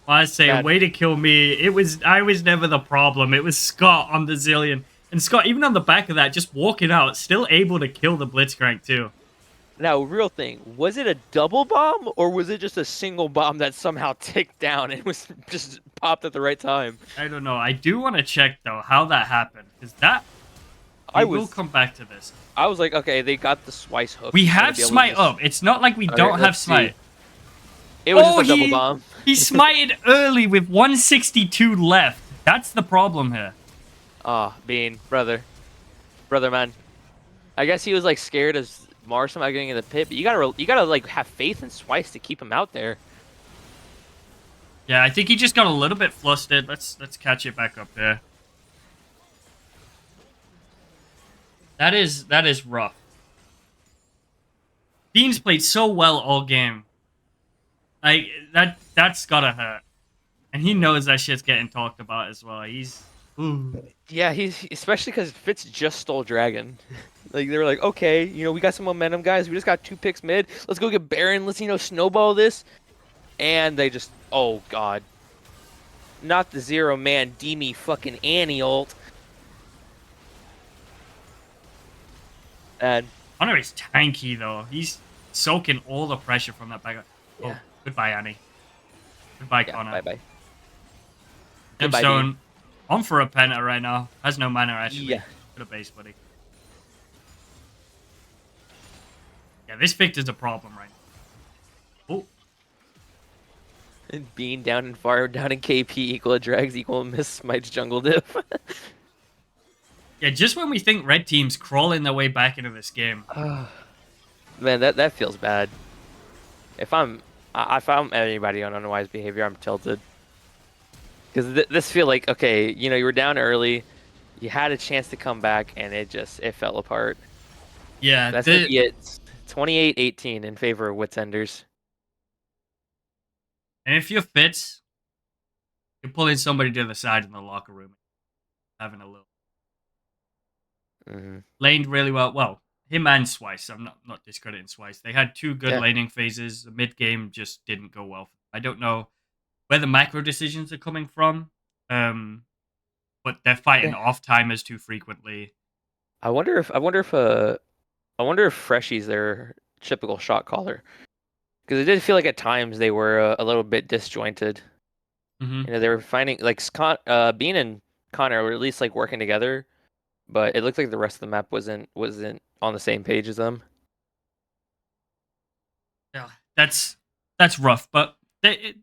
I say, man. way to kill me. I was never the problem. It was Scott on the Zillion. And Scott, even on the back of that, just walking out, still able to kill the Blitzcrank too. Now, real thing, was it a double bomb or was it just a single bomb that somehow ticked down and was just popped at the right time? I don't know. I do want to check though how that happened because that I we will was come back to this. I was like, okay, they got the Swice hook. We He's gonna have be able to Smite just. up. It's not like we All right, don't have let's see. Smite. It was just Oh, a double bomb. he smited early with 162 left. That's the problem here. Ah, Bean, brother, man. I guess he was like scared of Mars somehow getting in the pit, but you gotta like have faith in Swice to keep him out there. Yeah, I think he just got a little bit flustered. Let's catch it back up here. That is rough. Beans played so well all game. Like that's gotta hurt. And he knows that shit's getting talked about as well. He's ooh. Yeah, he's especially because Fitz just stole Dragon. Like they were like, okay, we got some momentum, guys. We just got 2 picks mid. Let's go get Baron. Let's snowball this. And they just, oh god, not the 0-man Demi fucking Annie ult. And Connor is tanky though. He's soaking all the pressure from that back. Oh, yeah, goodbye, Annie. Goodbye, yeah, Connor. bye bye. Goodbye, Bean. Gemstone on for a penta right now. Has no mana actually. Yeah. Good a base, buddy. Yeah, this Victor's a problem right now. Oh, And Bean down in far down in KP equal drags equal miss smites jungle diff. yeah. Just when we think red team's crawling their way back into this game. Man, that feels bad. If I'm anybody on unwise behavior, I'm tilted. Because this feel like, okay, you were down early, you had a chance to come back, and it fell apart. Yeah, That's gonna be it. 28-18 in favor of Witsenders. and if you're Fitz, you're pulling somebody to the side in the locker room, having a little. Mm-hmm. Laned really well. Well, him and Swice. I'm not discrediting Swice. They had two good Yeah. laning phases. The mid game just didn't go well. I don't know where the macro decisions are coming from, but they're fighting Yeah. off timers too frequently. I wonder if Freshy's their typical shot caller. Because it did feel like at times they were a little bit disjointed. Mm-hmm. They were finding like Bean and Connor were at least like working together, but it looked like the rest of the map wasn't on the same page as them. Yeah, that's rough. But they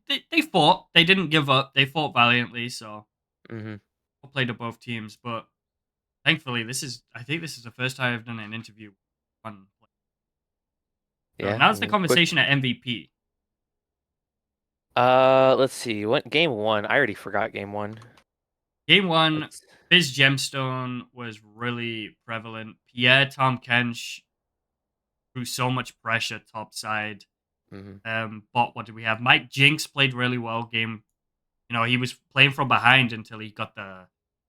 fought. They didn't give up. They fought valiantly. So Mm-hmm. we'll play to both teams. But thankfully, I think this is the first time I've done an interview. So Yeah. now's the Quick. conversation at MVP. Let's see. What game one? I already forgot game one. Game one, Fizz Gemstone was really prevalent. Pierre Tom Kench threw so much pressure topside. But what did we have? Mike Jinx played really well. Game, he was playing from behind until he got the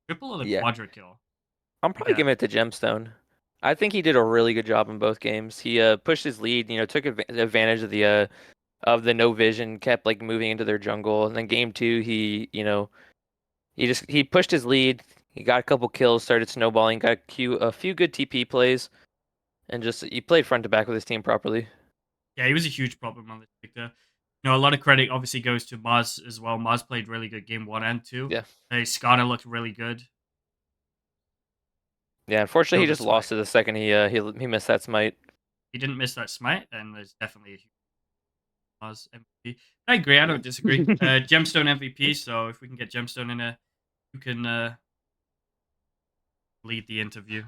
triple or the quadra kill. I'm probably giving it to Gemstone. I think he did a really good job in both games. He pushed his lead, took advantage of the no vision, kept like moving into their jungle, and then game two he pushed his lead. He got a couple kills, started snowballing, got a few good TP plays, and just he played front to back with his team properly. Yeah, he was a huge problem on this Victor. A lot of credit obviously goes to Maz as well. Maz played really good game 1 and 2. Yeah. Skarner looked really good. Yeah, unfortunately, he just Smite. lost it the second he missed that smite. He didn't miss that smite, and there's definitely a huge Maz MVP. I agree. I don't disagree. Gemstone MVP. So if we can get Gemstone in there, you can lead the interview.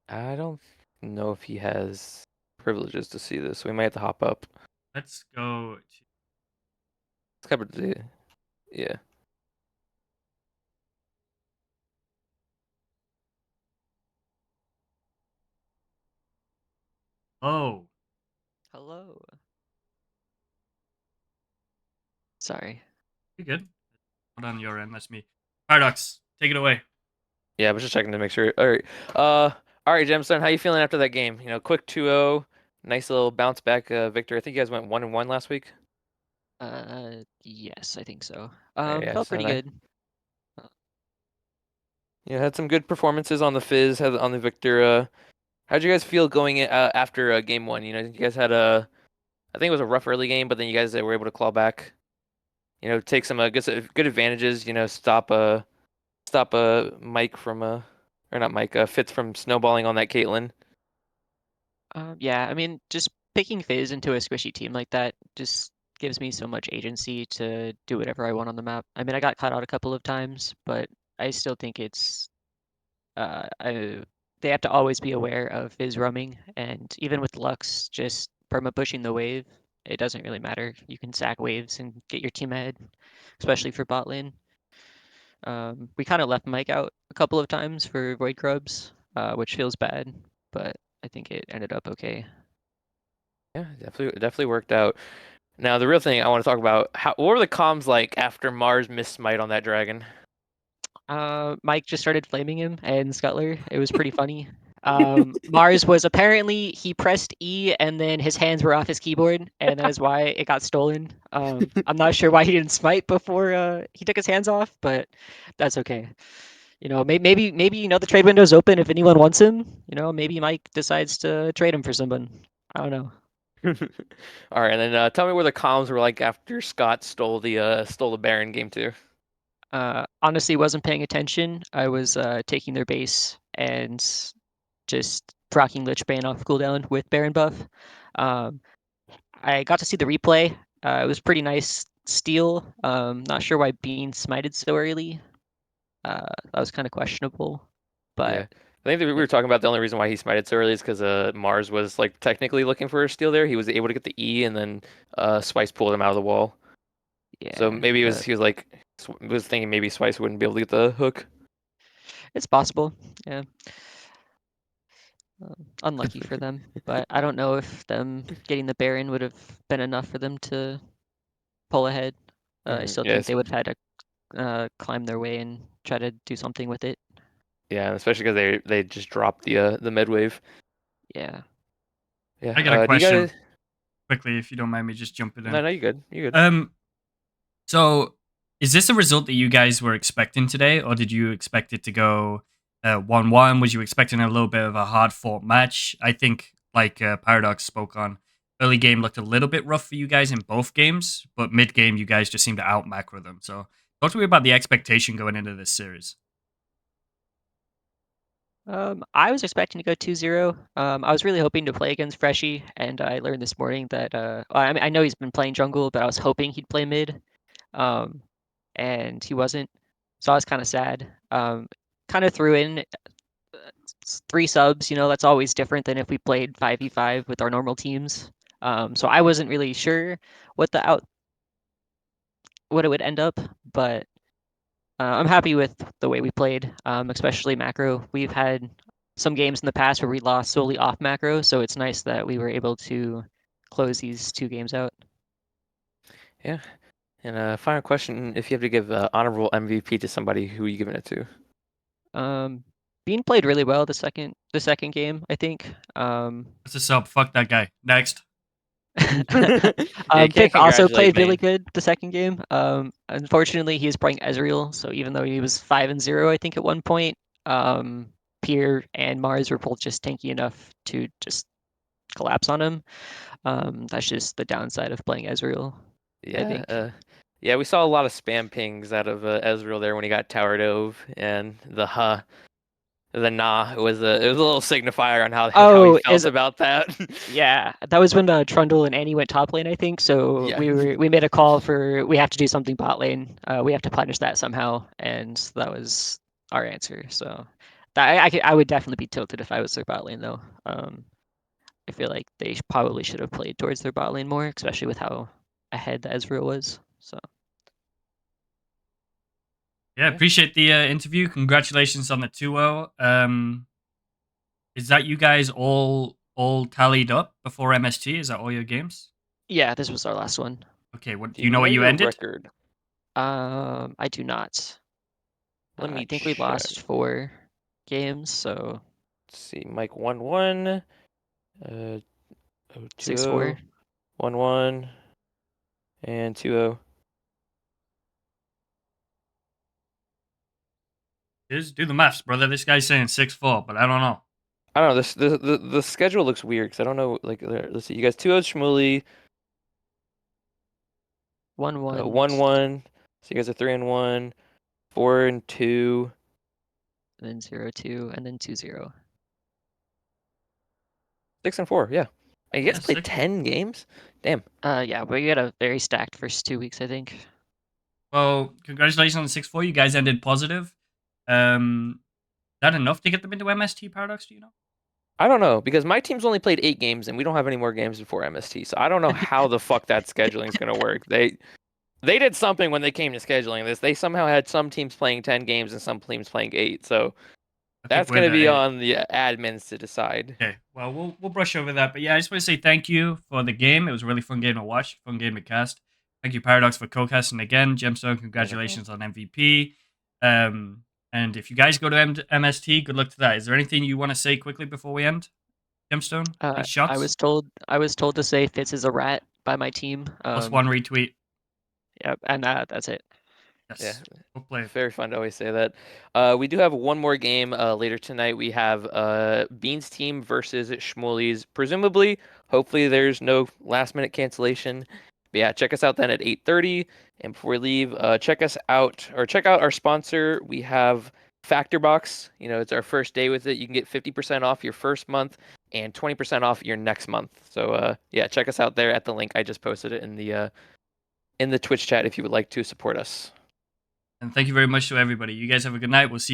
I don't know if he has privileges to see this. So we might have to hop up. Let's go. Let's cover the yeah. Oh, Hello. Sorry. you're good. Not on your end. That's me. Paradox, take it away. Yeah, I was just checking to make sure. All right, Gemstone, how you feeling after that game? Quick 2-0, nice little bounce back victory. I think you guys went 1-1 last week. Yes, I think so. Yeah, Felt so pretty good. had some good performances on the Fizz, had on the Victor. How'd you guys feel going in, after game one? You guys had I think it was a rough early game, but then you guys were able to claw back. Take some good advantages. Stop Mike from or not Mike, Fitz from snowballing on that Caitlyn. Yeah, I mean, just picking Fizz into a squishy team like that just gives me so much agency to do whatever I want on the map. I mean, I got caught out a couple of times, but I still think it's they have to always be aware of Fizz roaming, and even with Lux just perma pushing the wave, it doesn't really matter. You can sack waves and get your team ahead, especially for bot lane. We kind of left Mike out a couple of times for Void Grubs, which feels bad, but I think it ended up okay. Yeah, definitely worked out. Now the real thing I want to talk about, what were the comms like after Mars missed smite on that dragon? Mike just started flaming him and Scuttler. It was pretty funny. Mars was apparently he pressed E and then his hands were off his keyboard, and that is why it got stolen. I'm not sure why he didn't smite before he took his hands off, but that's okay. Maybe the trade window's open if anyone wants him. Maybe Mike decides to trade him for someone. I don't know. All right, and then tell me where the comms were like after Scott stole the Baron game two. Honestly, wasn't paying attention. I was taking their base and just proccing Lich Bane off cooldown with Baron buff. Um, I got to see the replay. It was pretty nice steal. Not sure why Bean smited so early. That was kind of questionable, but Yeah. I think that we were talking about the only reason why he smited so early is because Mars was like technically looking for a steal there. He was able to get the E and then Swice pulled him out of the wall. So yeah, maybe he was like was thinking maybe Swice wouldn't be able to get the hook. it's possible. Yeah, unlucky for them, but I don't know if them getting the Baron would have been enough for them to pull ahead. I still think Yes. they would have had to climb their way and try to do something with it. Yeah, especially because they just dropped the mid wave. Yeah. Yeah. I got a Do you question guys? quickly, if you don't mind me just jumping No, in. no, you good. You good. Um, so is this a result that you guys were expecting today, or did you expect it to go 1-1? Was you expecting a little bit of a hard fought match? I think, like Paradox spoke on, early game looked a little bit rough for you guys in both games, but mid game you guys just seemed to out macro them. So talk to me about the expectation going into this series. I was expecting to go 2-0. I was really hoping to play against Freshy, and I learned this morning that well, I mean, I know he's been playing jungle, but I was hoping he'd play mid, um, and he wasn't, so I was kind of sad. Kind of threw in 3 subs. That's always different than if we played 5v5 with our normal teams. So I wasn't really sure what the out what it would end up, but I'm happy with the way we played, especially macro. We've had some games in the past where we lost solely off macro, so it's nice that we were able to close these 2 games out. Yeah. And final question: if you have to give honorable MVP to somebody, who are you giving it to? Um, Bean played really well the second game, I think. That's a sub. Fuck that guy. Next. Yeah, you can't Vic also congratulate played really Bane. good the second game. Unfortunately, he's playing Ezreal, so even though he was 5-0, I think at one point, um, Pier and Mars were both just tanky enough to just collapse on him. That's just the downside of playing Ezreal, I Yeah. think. Yeah, we saw a lot of spam pings out of Ezreal there when he got tower dove, and the nah it was a little signifier on how he Oh, felt about that. yeah, that was when Trundle and Annie went top lane, I think. So Yeah. we made a call for we have to do something bot lane. We have to punish that somehow, and that was our answer. So I would definitely be tilted if I was their bot lane though. I feel like they probably should have played towards their bot lane more, especially with how ahead the Ezreal was. So Yeah, Yeah. appreciate the interview. Congratulations on the 2-0. Is that you guys all all tallied up before MST? Is that all your games? Yeah, this was our last one. Okay, what Do do you know what you your ended? record? I do not. Let I me think we check. lost 4 games, so Let's see. Mike 1-1. 6-4. 2-0. 1-1. And 2-0. Just do the maths, brother. This guy's saying 6-4, but I don't know. I don't know. The schedule looks weird because I don't know. Like, let's see. You guys 2-0 Shmuley. 1-1. 1-1. So you guys are 3-1. 4-2. And then 0-2, and then 2-0. 6-4. Yeah. And you Yeah, guys played 6. 10 games? Damn. Yeah, we had a very stacked first 2 weeks, I think. Well, congratulations on the 6-4. You guys ended positive. Is that enough to get them into MST Paradox? Do you know? I don't know because my team's only played 8 games and we don't have any more games before MST. So I don't know how the fuck that scheduling is going to work. They did something when they came to scheduling this. They somehow had some teams playing 10 games and some teams playing 8. So I think that's we're going to be the on the admins to decide. okay. Well, we'll brush over that. But yeah, I just want to say thank you for the game. It was a really fun game to watch, fun game to cast. Thank you, Paradox, for co-casting again. Gemstone, Yeah, no problem. congratulations on MVP. And if you guys go to MST, good luck to that. Is there anything you want to say quickly before we end? Gemstone, any I shots? was told to say Fitz is a rat by my team. Plus one retweet. Yeah, and that's it. Yeah, Yes. Well played. very fun to always say that. We do have one more game later tonight. We have Beans team versus Shmuley's. Presumably, hopefully, there's no last minute cancellation. But yeah, check us out then at 8:30. And before we leave, check us out or check out our sponsor. We have FactorBox. You know, it's our first day with it. You can get 50% off your first month and 20% off your next month. So yeah, check us out there at the link. I just posted it in the Twitch chat if you would like to support us. And thank you very much to everybody. You guys have a good night. We'll see you